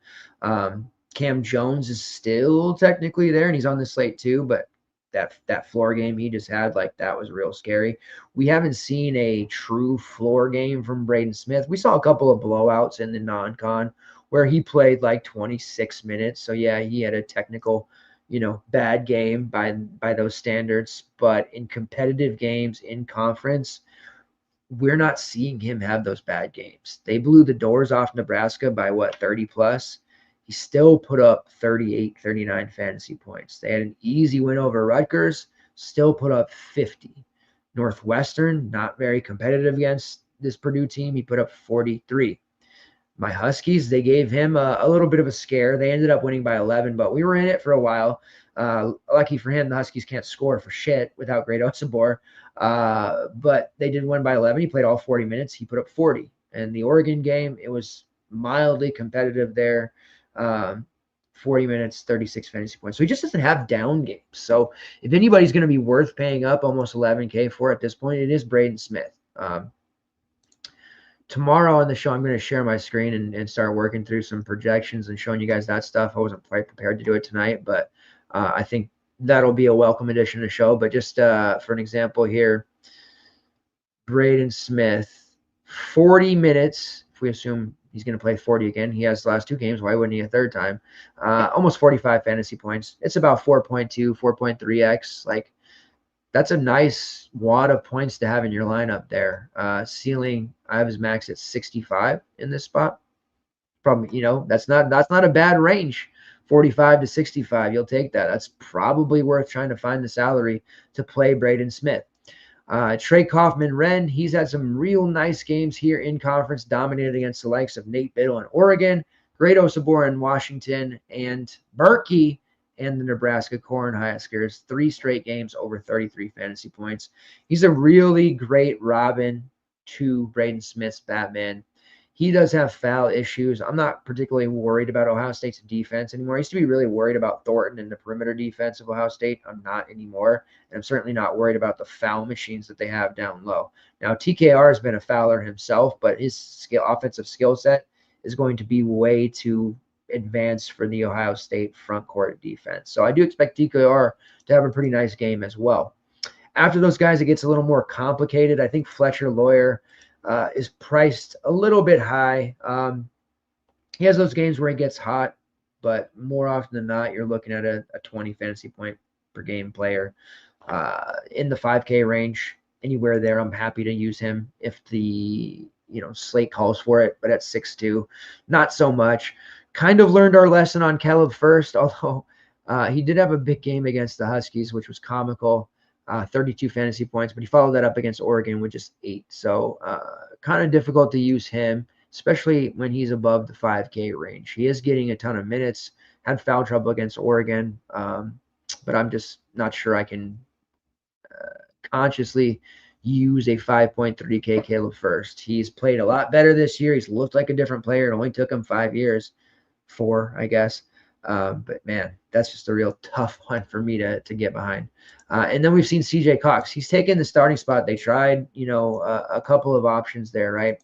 Cam Jones is still technically there, and he's on the slate too, but that floor game he just had, that was real scary. We haven't seen a true floor game from Braden Smith. We saw a couple of blowouts in the non-con where he played 26 minutes. So yeah, he had a technical, bad game by those standards. But in competitive games in conference, we're not seeing him have those bad games. They blew the doors off Nebraska by 30 plus. He still put up 38, 39 fantasy points. They had an easy win over Rutgers, still put up 50. Northwestern, not very competitive against this Purdue team. He put up 43. My Huskies, they gave him a little bit of a scare. They ended up winning by 11, but we were in it for a while. Lucky for him, the Huskies can't score for shit without Great Osabor. But they did win by 11. He played all 40 minutes. He put up 40. And the Oregon game, it was mildly competitive there. 40 minutes, 36 fantasy points. So he just doesn't have down games. So if anybody's going to be worth paying up almost 11K for at this point, it is Braden Smith. Tomorrow on the show, I'm going to share my screen and start working through some projections and showing you guys that stuff. I wasn't quite prepared to do it tonight, but I think that'll be a welcome addition to the show. But just for an example here, Braden Smith, 40 minutes, if we assume he's going to play 40 again. He has the last 2 games. Why wouldn't he a third time? Almost 45 fantasy points. It's about 4.2, 4.3x. That's a nice wad of points to have in your lineup there. Ceiling, I have his max at 65 in this spot. Probably, that's not a bad range. 45 to 65, you'll take that. That's probably worth trying to find the salary to play Braden Smith. Trey Kaufman-Renn, he's had some real nice games here in conference, dominated against the likes of Nate Biddle in Oregon, Great Osabor in Washington, and Berkey and the Nebraska Cornhuskers. 3 straight games over 33 fantasy points. He's a really great Robin to Braden Smith's Batman. He does have foul issues. I'm not particularly worried about Ohio State's defense anymore. I used to be really worried about Thornton and the perimeter defense of Ohio State. I'm not anymore. And I'm certainly not worried about the foul machines that they have down low. Now, TKR has been a fouler himself, but his offensive skill set is going to be way too advanced for the Ohio State front court defense. So I do expect TKR to have a pretty nice game as well. After those guys, it gets a little more complicated. I think Fletcher Lawyer is priced a little bit high. He has those games where he gets hot, but more often than not, you're looking at a 20 fantasy point per game player in the 5K range. Anywhere there, I'm happy to use him if the slate calls for it, but at 6'2", not so much. Kind of learned our lesson on Caleb First, although he did have a big game against the Huskies, which was comical. 32 fantasy points, but he followed that up against Oregon with just 8. So kind of difficult to use him, especially when he's above the 5K range. He is getting a ton of minutes, had foul trouble against Oregon, but I'm just not sure I can consciously use a 5.3K Caleb First. He's played a lot better this year. He's looked like a different player. It only took him 5 years, 4, I guess. But man, that's just a real tough one for me to get behind. And then we've seen CJ Cox. He's taken the starting spot. They tried, a couple of options there, right?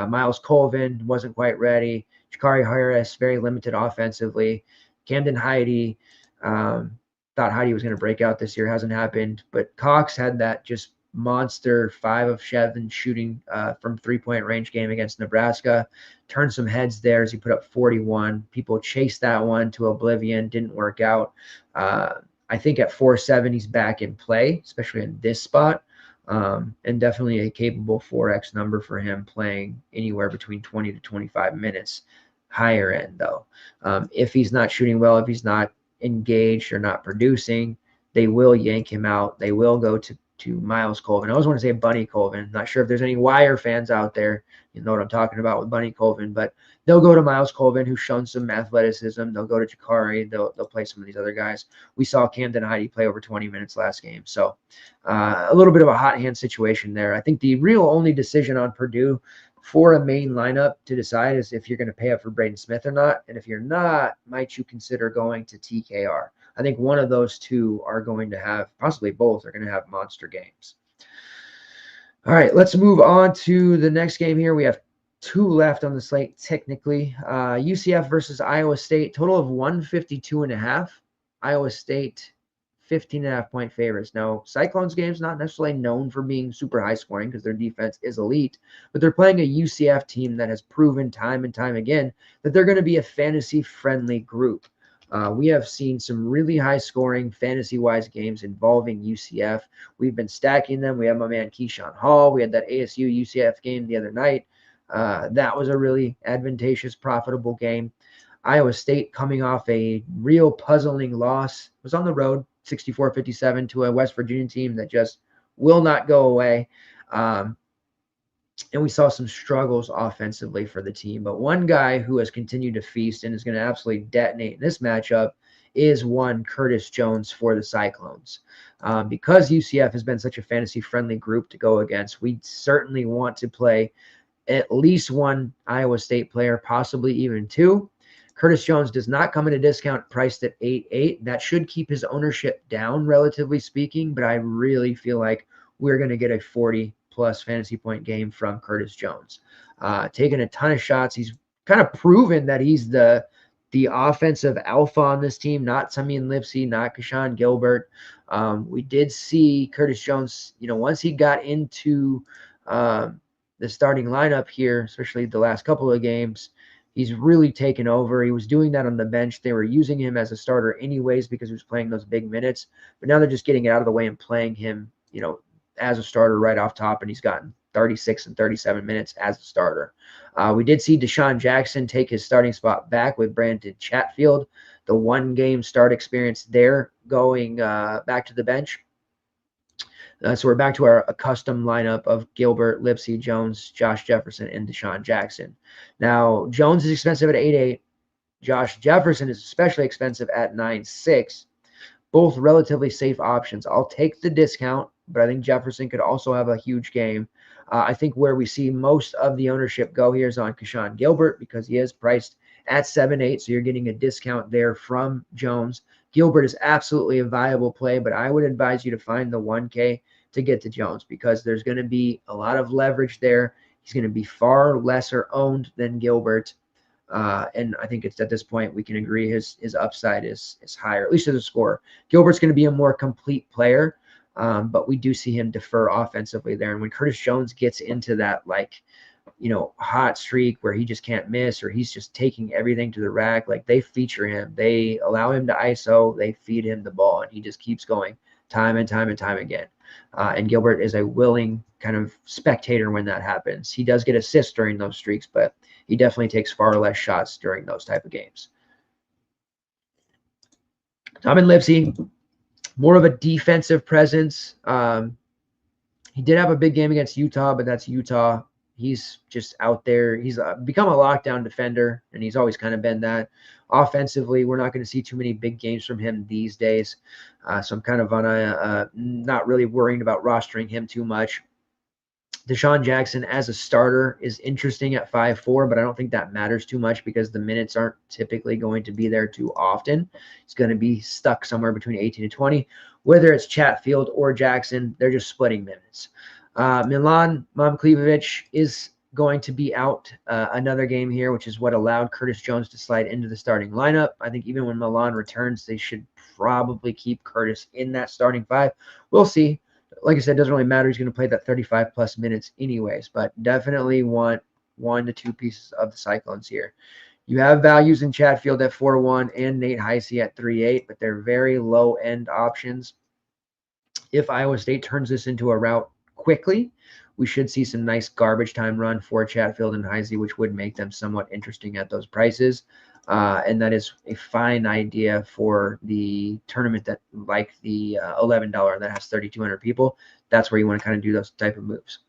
Miles Colvin wasn't quite ready. Jakari Harris, very limited offensively. Camden Heide, thought Heide was going to break out this year. Hasn't happened. But Cox had that just monster 5 of 7 shooting from 3-point range game against Nebraska. Turned some heads there as he put up 41. People chased that one to oblivion. Didn't work out. I think at 4.7 he's back in play, especially in this spot. And definitely a capable 4X number for him, playing anywhere between 20 to 25 minutes. Higher end, though. If he's not shooting well, if he's not engaged or not producing, they will yank him out. They will go to Miles Colvin. I always want to say Bunny Colvin. Not sure if there's any Wire fans out there. You know what I'm talking about with Bunny Colvin, but they'll go to Miles Colvin, who's shown some athleticism. They'll go to Jakari. They'll play some of these other guys. We saw Camden Heidi play over 20 minutes last game. So a little bit of a hot hand situation there. I think the real only decision on Purdue for a main lineup to decide is if you're going to pay up for Braden Smith or not. And if you're not, might you consider going to TKR? I think one of those two are going to have, possibly both, are going to have monster games. All right, let's move on to the next game here. We have 2 left on the slate, technically. UCF versus Iowa State, total of 152.5. Iowa State, 15.5 point favorites. Now, Cyclones games not necessarily known for being super high scoring because their defense is elite, but they're playing a UCF team that has proven time and time again that they're going to be a fantasy-friendly group. We have seen some really high-scoring, fantasy-wise games involving UCF. We've been stacking them. We have my man Keyshawn Hall. We had that ASU-UCF game the other night. That was a really advantageous, profitable game. Iowa State coming off a real puzzling loss. It was on the road, 64-57 to a West Virginia team that just will not go away. And we saw some struggles offensively for the team. But one guy who has continued to feast and is going to absolutely detonate in this matchup is one Curtis Jones for the Cyclones. Because UCF has been such a fantasy-friendly group to go against, we certainly want to play at least one Iowa State player, possibly even 2. Curtis Jones does not come at a discount, priced at 8.8. That should keep his ownership down, relatively speaking, but I really feel like we're going to get a 40-plus fantasy point game from Curtis Jones. Taking a ton of shots. He's kind of proven that he's the offensive alpha on this team, not Simeon Lipsey, not Kashawn Gilbert. We did see Curtis Jones, once he got into the starting lineup here, especially the last couple of games, he's really taken over. He was doing that on the bench. They were using him as a starter anyways because he was playing those big minutes. But now they're just getting it out of the way and playing him, as a starter right off top, and he's gotten 36 and 37 minutes as a starter. We did see Deshaun Jackson take his starting spot back with Brandon Chatfield, the 1-game start experience there, going back to the bench. So we're back to our custom lineup of Gilbert, Lipsey, Jones, Josh Jefferson, and Deshaun Jackson. Now, Jones is expensive at 8.8. Josh Jefferson is especially expensive at 9.6. Both relatively safe options. I'll take the discount, but I think Jefferson could also have a huge game. I think where we see most of the ownership go here is on Kashawn Gilbert because he is priced at 7.8, so you're getting a discount there from Jones. Gilbert is absolutely a viable play, but I would advise you to find the 1K to get to Jones because there's going to be a lot of leverage there. He's going to be far lesser owned than Gilbert. And I think it's at this point we can agree his upside is higher, at least as a scorer. Gilbert's going to be a more complete player, but we do see him defer offensively there. And when Curtis Jones gets into that hot streak where he just can't miss or he's just taking everything to the rack, they feature him, they allow him to ISO, they feed him the ball, and he just keeps going time and time and time again. And Gilbert is a willing kind of spectator when that happens. He does get assists during those streaks, but he definitely takes far less shots during those type of games. Simeon Lipsey, more of a defensive presence. He did have a big game against Utah, but that's Utah. He's just out there. He's become a lockdown defender, and he's always kind of been that. Offensively, we're not going to see too many big games from him these days. So I'm kind of on not really worrying about rostering him too much. Deshaun Jackson as a starter is interesting at 5.4, but I don't think that matters too much because the minutes aren't typically going to be there too often. He's going to be stuck somewhere between 18 and 20. Whether it's Chatfield or Jackson, they're just splitting minutes. Milan Momklevich is going to be out another game here, which is what allowed Curtis Jones to slide into the starting lineup. I think even when Milan returns, they should probably keep Curtis in that starting 5. We'll see. Like I said, it doesn't really matter. He's going to play that 35-plus minutes anyways, but definitely want 1 to 2 pieces of the Cyclones here. You have values in Chatfield at 4.1 and Nate Heisey at 3.8, but they're very low-end options. If Iowa State turns this into a rout quickly, we should see some nice garbage time run for Chatfield and Heisey, which would make them somewhat interesting at those prices. And that is a fine idea for the tournament that like the $11 that has 3,200 people. That's where you want to kind of do those type of moves.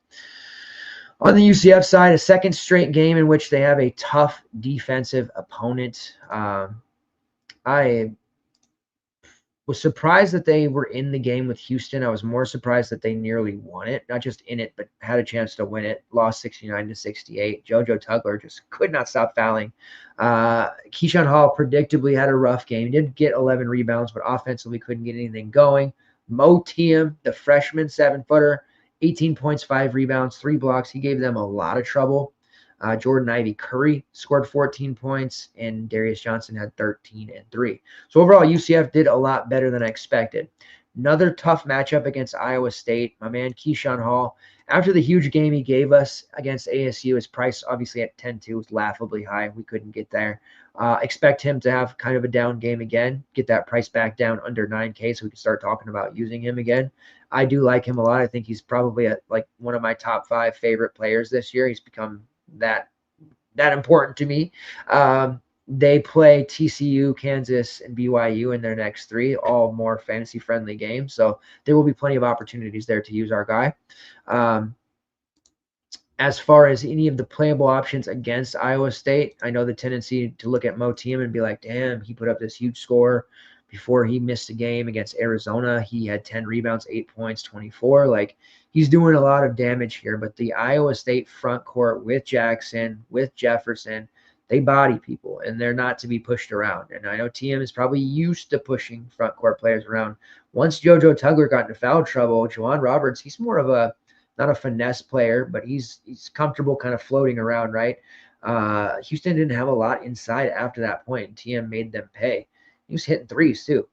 On the UCF side, a second straight game in which they have a tough defensive opponent. I was surprised that they were in the game with Houston. I was more surprised that they nearly won it, not just in it, but had a chance to win it. Lost 69-68. JoJo Tugler just could not stop fouling. Keyshawn Hall predictably had a rough game. He did get 11 rebounds, but offensively couldn't get anything going. Mo Tiem, the freshman 7-footer, 18 points, 5 rebounds, 3 blocks. He gave them a lot of trouble. Jordan Ivy Curry scored 14 points, and Darius Johnson had 13 and 3. So overall, UCF did a lot better than I expected. Another tough matchup against Iowa State. My man Keyshawn Hall, after the huge game he gave us against ASU, his price obviously at 10-2 was laughably high. We couldn't get there. Expect him to have kind of a down game again, get that price back down under 9K so we can start talking about using him again. I do like him a lot. I think he's probably like one of my top 5 favorite players this year. He's become that important to me. They play TCU, Kansas, and BYU in their next 3, all more fantasy-friendly games. So there will be plenty of opportunities there to use our guy. As far as any of the playable options against Iowa State, I know the tendency to look at Mo Tiem and be like, damn, he put up this huge score before he missed a game against Arizona. He had 10 rebounds, 8 points, 24. Like, he's doing a lot of damage here. But the Iowa State front court with Jackson, with Jefferson, they body people, and they're not to be pushed around. And I know Tiem is probably used to pushing front court players around. Once JoJo Tugler got into foul trouble, Juwan Roberts, he's more of a not a finesse player, but he's comfortable kind of floating around, right? Houston didn't have a lot inside after that point, and TM made them pay. He was hitting threes too.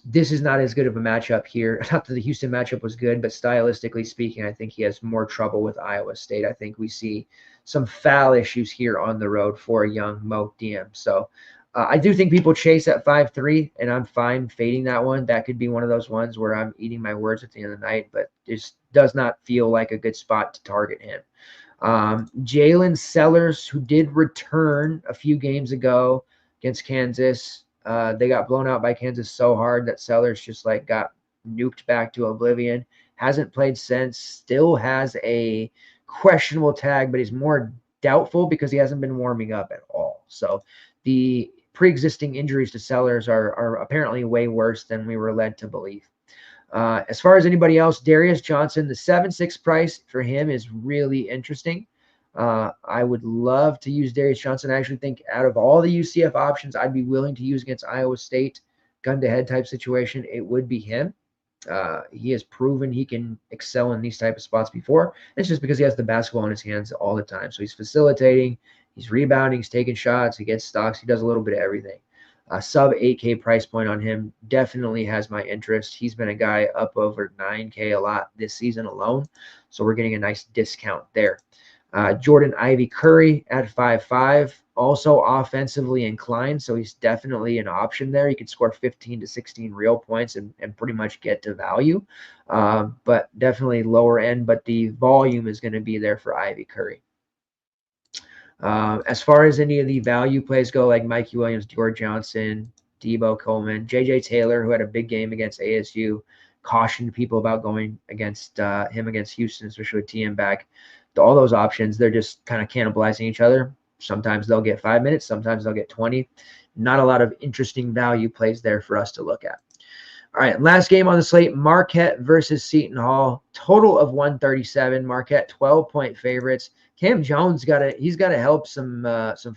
This is not as good of a matchup here. Not that the Houston matchup was good, but stylistically speaking, I think he has more trouble with Iowa State. I think we see some foul issues here on the road for a young Mo Diem. So I do think people chase at 5-3, and I'm fine fading that one. That could be one of those ones where I'm eating my words at the end of the night, but just does not feel like a good spot to target him. Jalen Sellers, who did return a few games ago against Kansas, they got blown out by Kansas so hard that Sellers just like got nuked back to oblivion. Hasn't played since. Still has a questionable tag, but he's more doubtful because he hasn't been warming up at all. So the pre-existing injuries to Sellers are apparently way worse than we were led to believe. As far as anybody else, Darius Johnson, the 7-6 price for him is really interesting. I would love to use Darius Johnson. I actually think out of all the UCF options I'd be willing to use against Iowa State, gun-to-head type situation, it would be him. He has proven he can excel in these type of spots before. It's just because he has the basketball in his hands all the time. So he's facilitating, he's rebounding, he's taking shots, he gets stocks, he does a little bit of everything. Sub 8K price point on him definitely has my interest. He's been a guy up over 9K a lot this season alone. So we're getting a nice discount there. Jordan Ivy Curry at 5'5", also offensively inclined, so he's definitely an option there. He could score 15 to 16 real points and pretty much get to value, but definitely lower end, but the volume is going to be there for Ivy Curry. As far as any of the value plays go, like Mikey Williams, George Johnson, Debo Coleman, JJ Taylor, who had a big game against ASU, cautioned people about going against him against Houston, especially with TM back. All those options, they're just kind of cannibalizing each other. Sometimes they'll get 5 minutes, sometimes they'll get 20. Not a lot of interesting value plays there for us to look at. All right, last game on the slate, Marquette versus Seton Hall. Total of 137. Marquette 12-point favorites. Cam Jones he's got to help some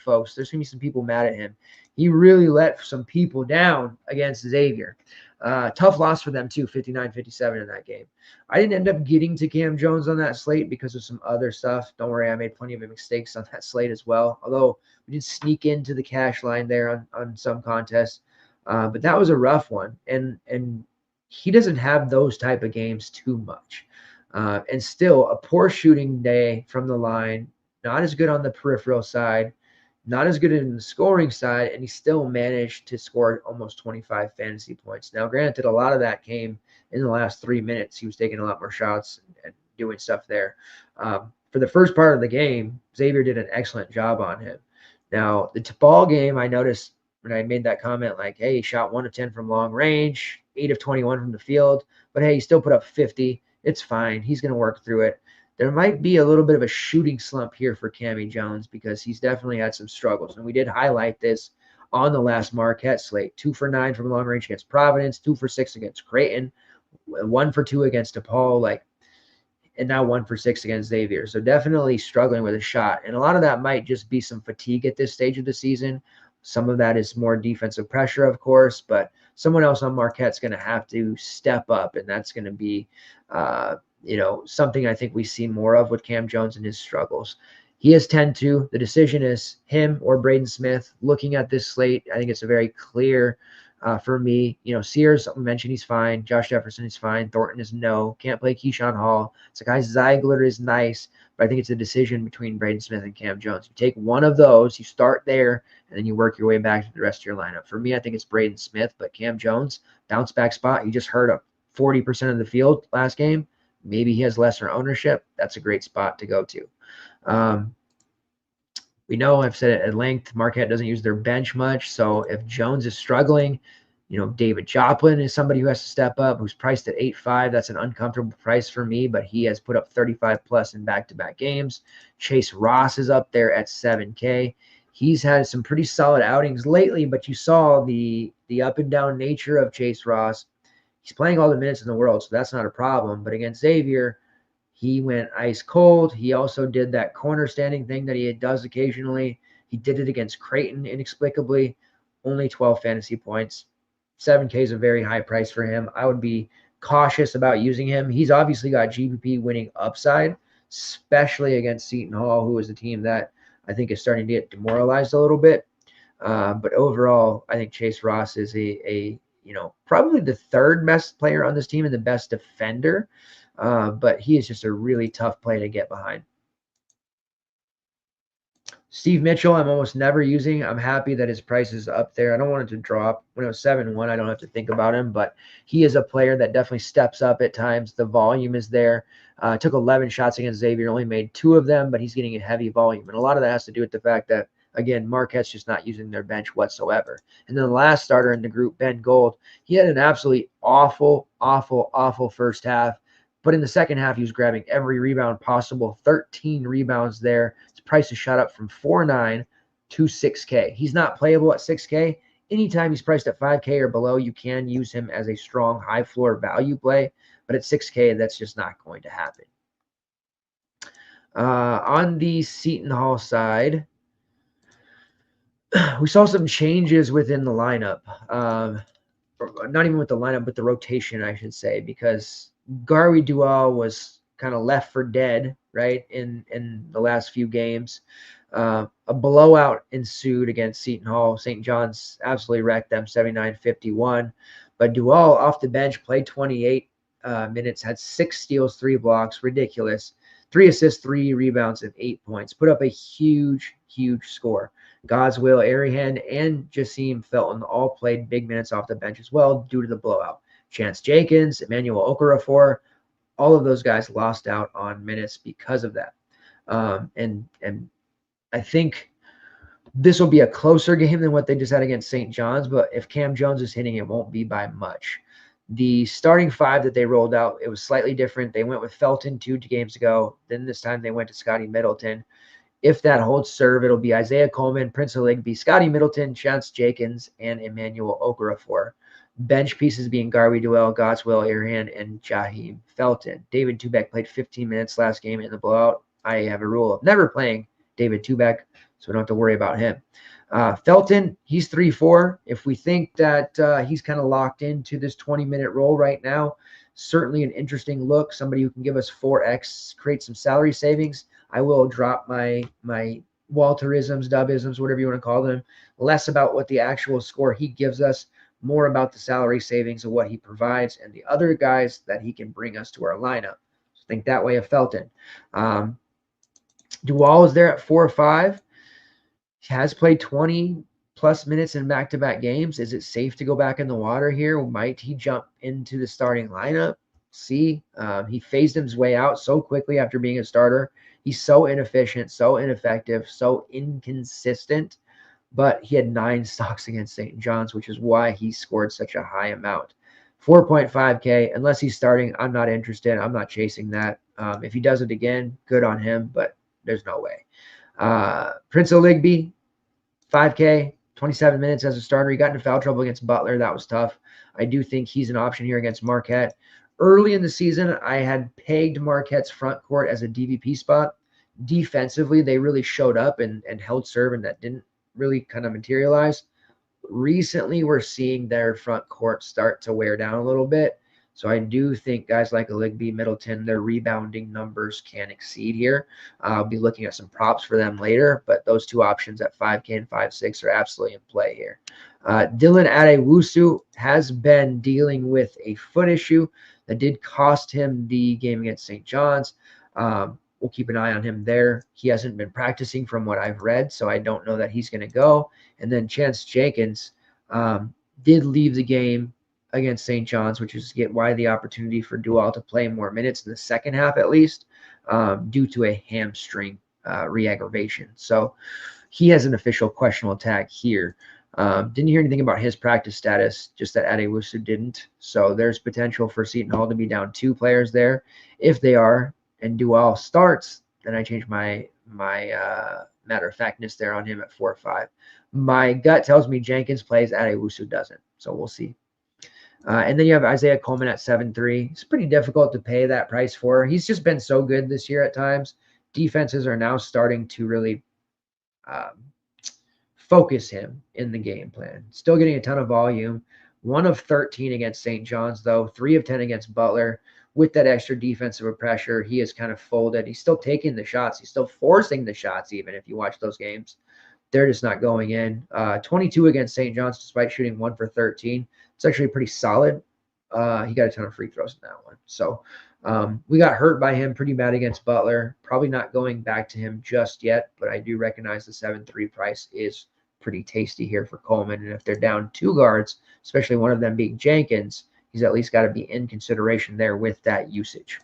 folks. There's going to be some people mad at him. He really let some people down against Xavier. Tough loss for them too, 59-57 in that game. I didn't end up getting to Cam Jones on that slate because of some other stuff. Don't worry, I made plenty of mistakes on that slate as well. Although we did sneak into the cash line there on some contests. But that was a rough one. And he doesn't have those type of games too much. And still a poor shooting day from the line, not as good on the peripheral side, not as good in the scoring side, and he still managed to score almost 25 fantasy points. Now, granted, a lot of that came in the last 3 minutes. He was taking a lot more shots and doing stuff there. For the first part of the game, Xavier did an excellent job on him. Now, the ball game, I noticed when I made that comment, like, hey, he shot 1 of 10 from long range, 8 of 21 from the field, but hey, he still put up 50. It's fine. He's going to work through it. There might be a little bit of a shooting slump here for Cammy Jones because he's definitely had some struggles. And we did highlight this on the last Marquette slate. 2 for 9 from long range against Providence, 2 for 6 against Creighton, 1 for 2 against DePaul, and now 1 for 6 against Xavier. So definitely struggling with a shot. And a lot of that might just be some fatigue at this stage of the season. Some of that is more defensive pressure, of course, but someone else on Marquette's going to have to step up, and that's going to be something I think we see more of with Cam Jones and his struggles. He is 10-2. The decision is him or Braden Smith. Looking at this slate, I think it's a very clear for me. Sears, I mentioned, he's fine. Josh Jefferson is fine. Thornton is no. Can't play Keyshawn Hall. It's like Zeigler is nice, but I think it's a decision between Braden Smith and Cam Jones. You take one of those, you start there, and then you work your way back to the rest of your lineup. For me, I think it's Braden Smith, but Cam Jones, bounce back spot. He just hurt up 40% of the field last game. Maybe he has lesser ownership. That's a great spot to go to. We know, I've said it at length, Marquette doesn't use their bench much. So if Jones is struggling, David Joplin is somebody who has to step up, who's priced at 8.5. That's an uncomfortable price for me, but he has put up 35 plus in back-to-back games. Chase Ross is up there at 7K. He's had some pretty solid outings lately, but you saw the up and down nature of Chase Ross. He's playing all the minutes in the world, so that's not a problem. But against Xavier, he went ice cold. He also did that corner standing thing that he does occasionally. He did it against Creighton inexplicably. Only 12 fantasy points. 7K is a very high price for him. I would be cautious about using him. He's obviously got GPP winning upside, especially against Seton Hall, who is a team that I think is starting to get demoralized a little bit. But overall, I think Chase Ross is probably the third best player on this team and the best defender. But he is just a really tough play to get behind. Steve Mitchell, I'm almost never using. I'm happy that his price is up there. I don't want it to drop. When it was 7-1, I don't have to think about him, but he is a player that definitely steps up at times. The volume is there. Took 11 shots against Xavier, only made 2 of them, but he's getting a heavy volume. And a lot of that has to do with the fact that, again, Marquette's just not using their bench whatsoever. And then the last starter in the group, Ben Gold, he had an absolutely awful first half. But in the second half, he was grabbing every rebound possible, 13 rebounds there. His price has shot up from 4.9 to 6K. He's not playable at 6K. Anytime he's priced at 5K or below, you can use him as a strong high floor value play. But at 6K, that's just not going to happen. On the Seton Hall side, we saw some changes within the lineup. Not even with the lineup, but the rotation, I should say, because Garwi Dual was kind of left for dead, right, in the last few games. A blowout ensued against Seton Hall. St. John's absolutely wrecked them, 79-51. But Dual off the bench played 28 minutes, had 6 steals, 3 blocks, ridiculous. 3 assists, 3 rebounds, and 8 points. Put up a huge score. Godswill, Arihan, and Jassim Felton all played big minutes off the bench as well due to the blowout. Chance Jenkins, Emmanuel Okafor, all of those guys lost out on minutes because of that. And I think this will be a closer game than what they just had against St. John's, but if Cam Jones is hitting, it won't be by much. The starting 5 that they rolled out, it was slightly different. They went with Felton 2 games ago. Then this time they went to Scotty Middleton. If that holds serve, it'll be Isaiah Coleman, Prince Oligby, Scotty Middleton, Chance Jenkins, and Emmanuel Okafor. Bench pieces being Garwi Dual, Godswill, Arihan, and Jaheim Felton. David Tubeck played 15 minutes last game in the blowout. I have a rule of never playing David Tubeck, so we don't have to worry about him. Felton, he's 3-4. If we think that he's kind of locked into this 20-minute role right now, certainly an interesting look. Somebody who can give us 4x, create some salary savings. I will drop my Walterisms, Dubisms, whatever you want to call them, less about what the actual score he gives us, more about the salary savings of what he provides and the other guys that he can bring us to our lineup. So think that way of Felton. Dual is there at 4-5. He has played 20 plus minutes in back-to-back games. Is it safe to go back in the water here? Might he jump into the starting lineup? See, he phased his way out so quickly after being a starter. He's so inefficient, so ineffective, so inconsistent. but he had 9 stocks against St. John's, which is why he scored such a high amount. 4.5K, unless he's starting, I'm not interested. I'm not chasing that. If he does it again, good on him, but there's no way. Prince Oligby, 5K, 27 minutes as a starter. He got into foul trouble against Butler. That was tough. I do think he's an option here against Marquette. Early in the season, I had pegged Marquette's front court as a DVP spot. Defensively, they really showed up and held serve, and that didn't really kind of materialize. Recently, we're seeing their front court start to wear down a little bit. So I do think guys like Oligby, Middleton, their rebounding numbers can exceed here. I'll be looking at some props for them later, but those two options at 5K and 5.6 are absolutely in play here. Dylan Adewusu has been dealing with a foot issue that did cost him the game against St. John's. We'll keep an eye on him there. He hasn't been practicing from what I've read, so I don't know that he's going to go. And then Chance Jenkins did leave the game against St. John's, which is why the opportunity for Dual to play more minutes in the second half at least, due to a hamstring re-aggravation. So he has an official questionable tag here. Didn't hear anything about his practice status, just that Adewusu didn't. So there's potential for Seton Hall to be down 2 players there. If they are, and Dual starts, then I change my matter-of-factness there on him at 4-5. My gut tells me Jenkins plays, Adewusu doesn't. So we'll see. And then you have Isaiah Coleman at 7-3. It's pretty difficult to pay that price for. He's just been so good this year at times. Defenses are now starting to really focus him in the game plan. Still getting a ton of volume. 1 of 13 against St. John's, though. 3 of 10 against Butler. With that extra defensive pressure, he is kind of folded. He's still taking the shots. He's still forcing the shots, even if you watch those games. They're just not going in. 22 against St. John's, despite shooting 1 for 13. It's actually pretty solid. He got a ton of free throws in that one. So we got hurt by him pretty bad against Butler. Probably not going back to him just yet, but I do recognize the 7-3 price is pretty tasty here for Coleman. And if they're down 2 guards, especially one of them being Jenkins, he's at least got to be in consideration there with that usage.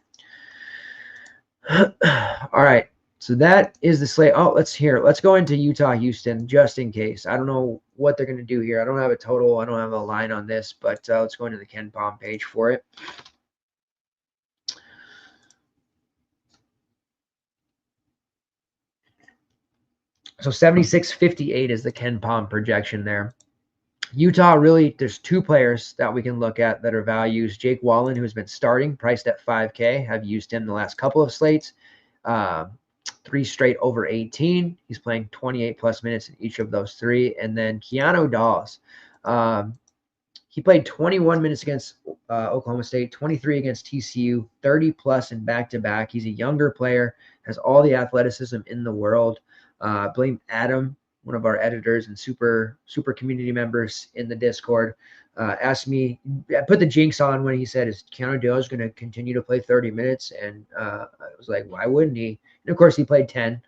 All right. So that is the slate. Oh, let's go into Utah, Houston, just in case. I don't know what they're going to do here. I don't have a total. I don't have a line on this, but let's go into the Ken Pom page for it. So 76.58 is the Ken Pom projection there. Utah, really, there's 2 players that we can look at that are values. Jake Wallen, who has been starting, priced at 5K. Have used him the last couple of slates. 3 straight over 18. He's playing 28-plus minutes in each of those 3. And then Keanu Dawes. He played 21 minutes against Oklahoma State, 23 against TCU, 30-plus in back-to-back. He's a younger player, has all the athleticism in the world. Blame Adam, one of our editors and super community members in the Discord, asked me, put the jinx on when he said, is Keanu Dawes going to continue to play 30 minutes? And I was like, why wouldn't he? And of course, he played 10.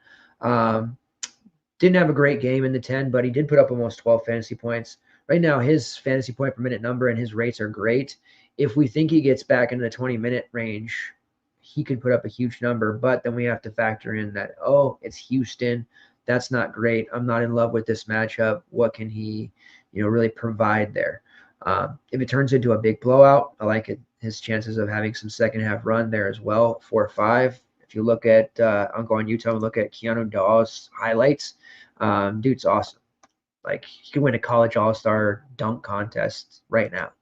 Didn't have a great game in the 10, but he did put up almost 12 fantasy points. Right now, his fantasy point per minute number and his rates are great. If we think he gets back into the 20-minute range, he could put up a huge number, but then we have to factor in that, it's Houston. That's not great. I'm not in love with this matchup. What can he, really provide there? If it turns into a big blowout, I like his chances of having some second half run there as well. 4-5. If you look at, I'm going Utah and look at Keanu Dawes highlights. Dude's awesome. Like, he could win a college all-star dunk contest right now.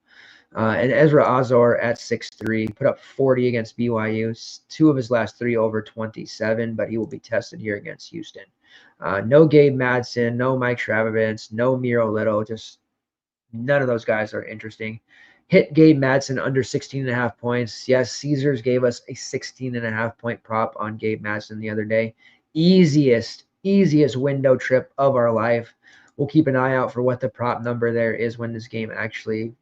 And Ezra Azor at 6'3", put up 40 against BYU. 2 of his last 3 over 27, but he will be tested here against Houston. No Gabe Madsen, no Mike Shravovitz, no Miro Little. Just none of those guys are interesting. Hit Gabe Madsen under 16.5 points. Yes, Caesars gave us a 16.5 point prop on Gabe Madsen the other day. Easiest window trip of our life. We'll keep an eye out for what the prop number there is when this game actually,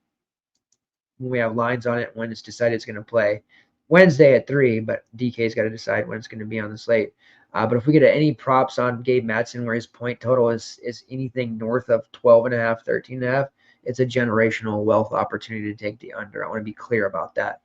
when we have lines on it, when it's decided it's going to play. Wednesday at 3, but DK's got to decide when it's going to be on the slate. But if we get any props on Gabe Madsen where his point total is anything north of 12.5, 13.5, it's a generational wealth opportunity to take the under. I want to be clear about that.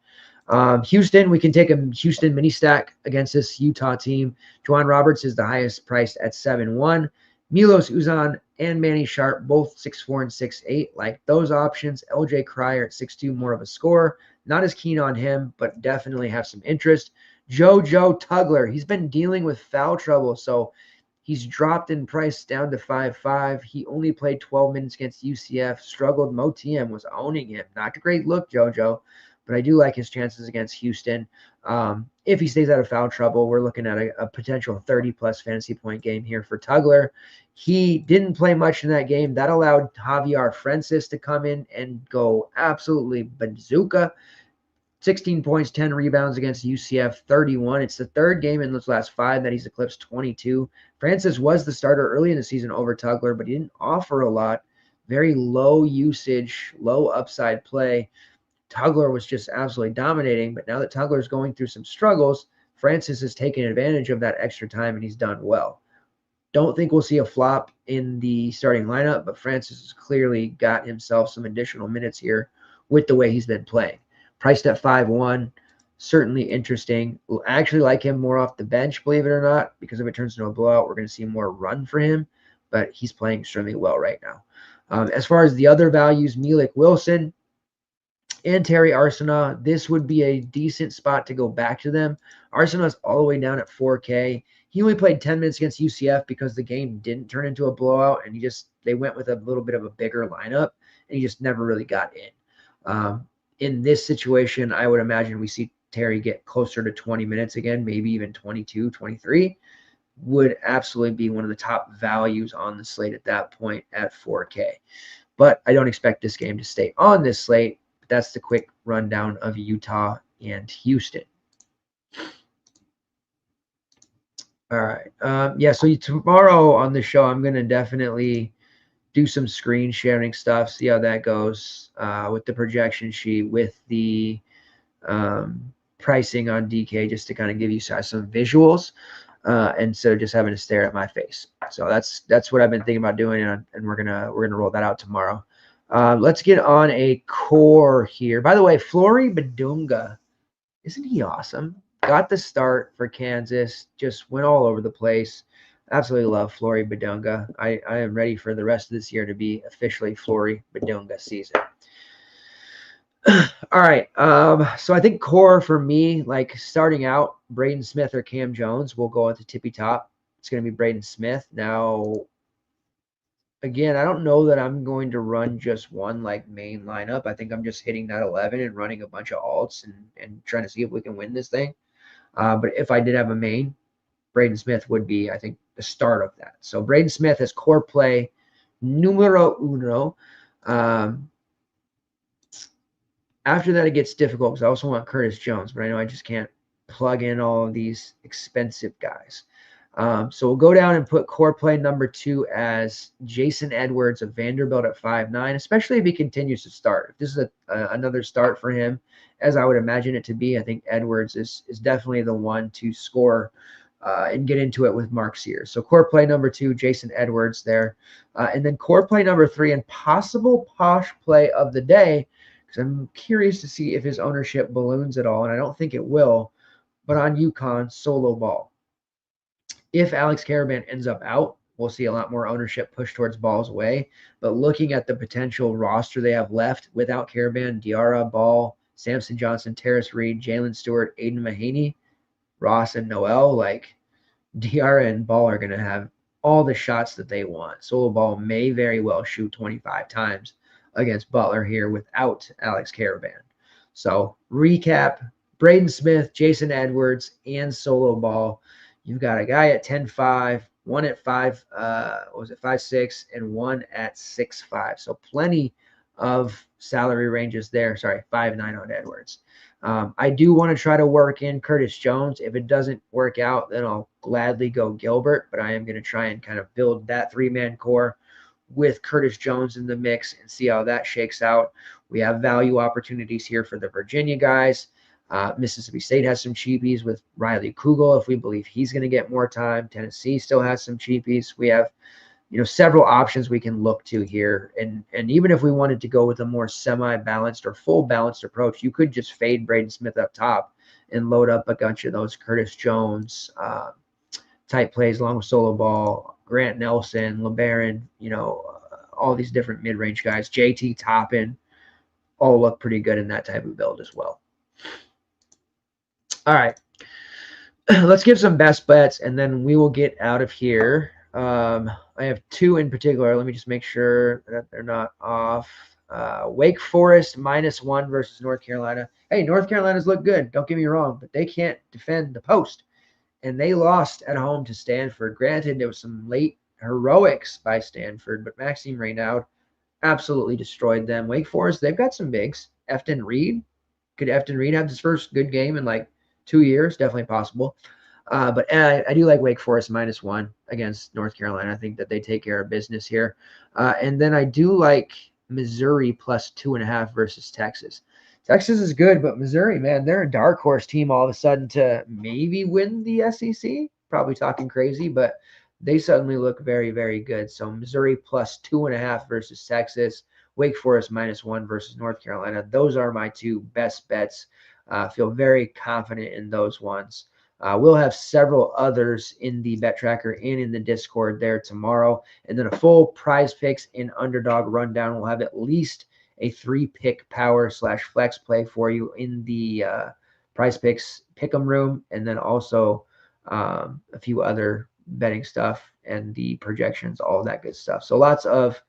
Houston, we can take a Houston mini stack against this Utah team. Juwan Roberts is the highest priced at 7-1. Milos Uzan and Manny Sharp, both 6'4" and 6'8". Like those options. LJ Cryer at 6'2", more of a scorer. Not as keen on him, but definitely have some interest. JoJo Tugler, he's been dealing with foul trouble, so he's dropped in price down to 5.5. He only played 12 minutes against UCF, struggled. Mo TM was owning him. Not a great look, JoJo, but I do like his chances against Houston. If he stays out of foul trouble, we're looking at a potential 30-plus fantasy point game here for Tugler. He didn't play much in that game. That allowed Javier Francis to come in and go absolutely bazooka. 16 points, 10 rebounds against UCF, 31. It's the third game in those last 5 that he's eclipsed 22. Francis was the starter early in the season over Tugler, but he didn't offer a lot. Very low usage, low upside play. Tugler was just absolutely dominating, but now that Tugler is going through some struggles, Francis has taken advantage of that extra time, and he's done well. Don't think we'll see a flop in the starting lineup, but Francis has clearly got himself some additional minutes here with the way he's been playing. Priced at 5.1, certainly interesting. I actually like him more off the bench, believe it or not, because if it turns into a blowout, we're going to see more run for him, but he's playing extremely well right now. As far as the other values, Milik Wilson and Terry Arsenault, this would be a decent spot to go back to them. Arsenault's all the way down at 4K. He only played 10 minutes against UCF because the game didn't turn into a blowout, and they went with a little bit of a bigger lineup, and he just never really got in. In this situation, I would imagine we see Terry get closer to 20 minutes again, maybe even 22, 23. Would absolutely be one of the top values on the slate at that point at 4K. But I don't expect this game to stay on this slate. But that's the quick rundown of Utah and Houston. All right. So tomorrow on the show, I'm going to definitely do some screen sharing stuff, see how that goes with the projection sheet, with the pricing on DK, just to kind of give you some visuals instead of just having to stare at my face. So that's what I've been thinking about doing, and we're gonna roll that out tomorrow. Let's get on a core here. By the way, Flory Badunga, isn't he awesome? Got the start for Kansas, just went all over the place. Absolutely love Flory Badunga. I am ready for the rest of this year to be officially Flory Badunga season. All right. So I think core for me, like starting out, Braden Smith or Cam Jones will go at the tippy top. It's going to be Braden Smith. Now, again, I don't know that I'm going to run just one like main lineup. I think I'm just hitting that 11 and running a bunch of alts and trying to see if we can win this thing. But if I did have a main, Braden Smith would be, I think, the start of that. So Braden Smith as core play numero uno. After that, it gets difficult because I also want Curtis Jones, but I know I just can't plug in all of these expensive guys. So we'll go down and put core play number 2 as Jason Edwards of Vanderbilt at 5'9", especially if he continues to start. If this is another start for him, as I would imagine it to be, I think Edwards is definitely the one to score and get into it with Mark Sears. So core play number 2, Jason Edwards there. And then core play number 3 and possible posh play of the day, because I'm curious to see if his ownership balloons at all, and I don't think it will, but on UConn, Solo Ball. If Alex Caravan ends up out, we'll see a lot more ownership push towards Ball's way. But looking at the potential roster they have left without Caravan, Diarra, Ball, Samson Johnson, Terrace Reed, Jalen Stewart, Aiden Mahaney, Ross, and Noel, like Diarra and Ball are going to have all the shots that they want. Solo Ball may very well shoot 25 times against Butler here without Alex Caravan. So recap, Braden Smith, Jason Edwards, and Solo Ball. You've got a guy at 10.5, one at 5'6", and one at 6'5". So plenty of salary ranges there. Sorry, 5'9" on Edwards. I do want to try to work in Curtis Jones. If it doesn't work out, then I'll gladly go Gilbert, but I am going to try and kind of build that 3-man core with Curtis Jones in the mix and see how that shakes out. We have value opportunities here for the Virginia guys. Mississippi State has some cheapies with Riley Kugel if we believe he's going to get more time. Tennessee still has some cheapies. We have, several options we can look to here. And even if we wanted to go with a more semi-balanced or full balanced approach, you could just fade Braden Smith up top and load up a bunch of those Curtis Jones type plays along with Solo Ball Grant Nelson, LeBaron, all these different mid-range guys, JT Toppin, all look pretty good in that type of build as well. All right. Let's give some best bets, and then we will get out of here. I have two in particular. Let me just make sure that they're not off. Wake Forest -1 versus North Carolina. Hey, North Carolina's look good. Don't get me wrong, but they can't defend the post. And they lost at home to Stanford. Granted, there was some late heroics by Stanford, but Maxime Reynaud absolutely destroyed them. Wake Forest, they've got some bigs. Efton Reed. Could Efton Reed have his first good game in like 2 years? Definitely possible. But I do like Wake Forest -1 against North Carolina. I think that they take care of business here. And then I do like Missouri +2.5 versus Texas. Texas is good, but Missouri, man, they're a dark horse team all of a sudden to maybe win the SEC. Probably talking crazy, but they suddenly look very, very good. So Missouri +2.5 versus Texas. Wake Forest -1 versus North Carolina. Those are my two best bets. Feel very confident in those ones. We'll have several others in the Bet Tracker and in the Discord there tomorrow. And then a full Prize Picks and Underdog rundown. We'll have at least a 3-pick power / flex play for you in the Prize Picks Pick'em room. And then also a few other betting stuff and the projections, all of that good stuff. So lots of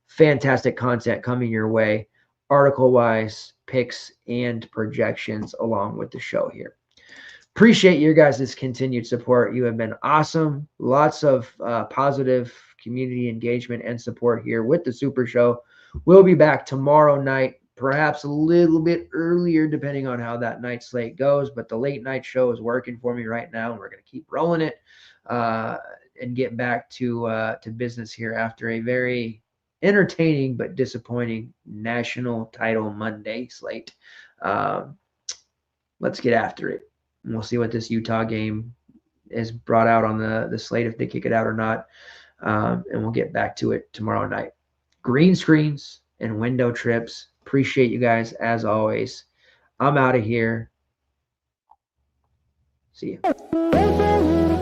fantastic content coming your way, article-wise, picks, and projections along with the show here. Appreciate your guys' continued support. You have been awesome. Lots of positive community engagement and support here with the Super Show. We'll be back tomorrow night, perhaps a little bit earlier depending on how that night slate goes, but the late night show is working for me right now, and we're going to keep rolling it and get back to business here after a very entertaining but disappointing National Title Monday slate. Let's get after it. And we'll see what this Utah game is brought out on the slate, if they kick it out or not. And we'll get back to it tomorrow night. Green screens and window trips. Appreciate you guys as always. I'm out of here. See you.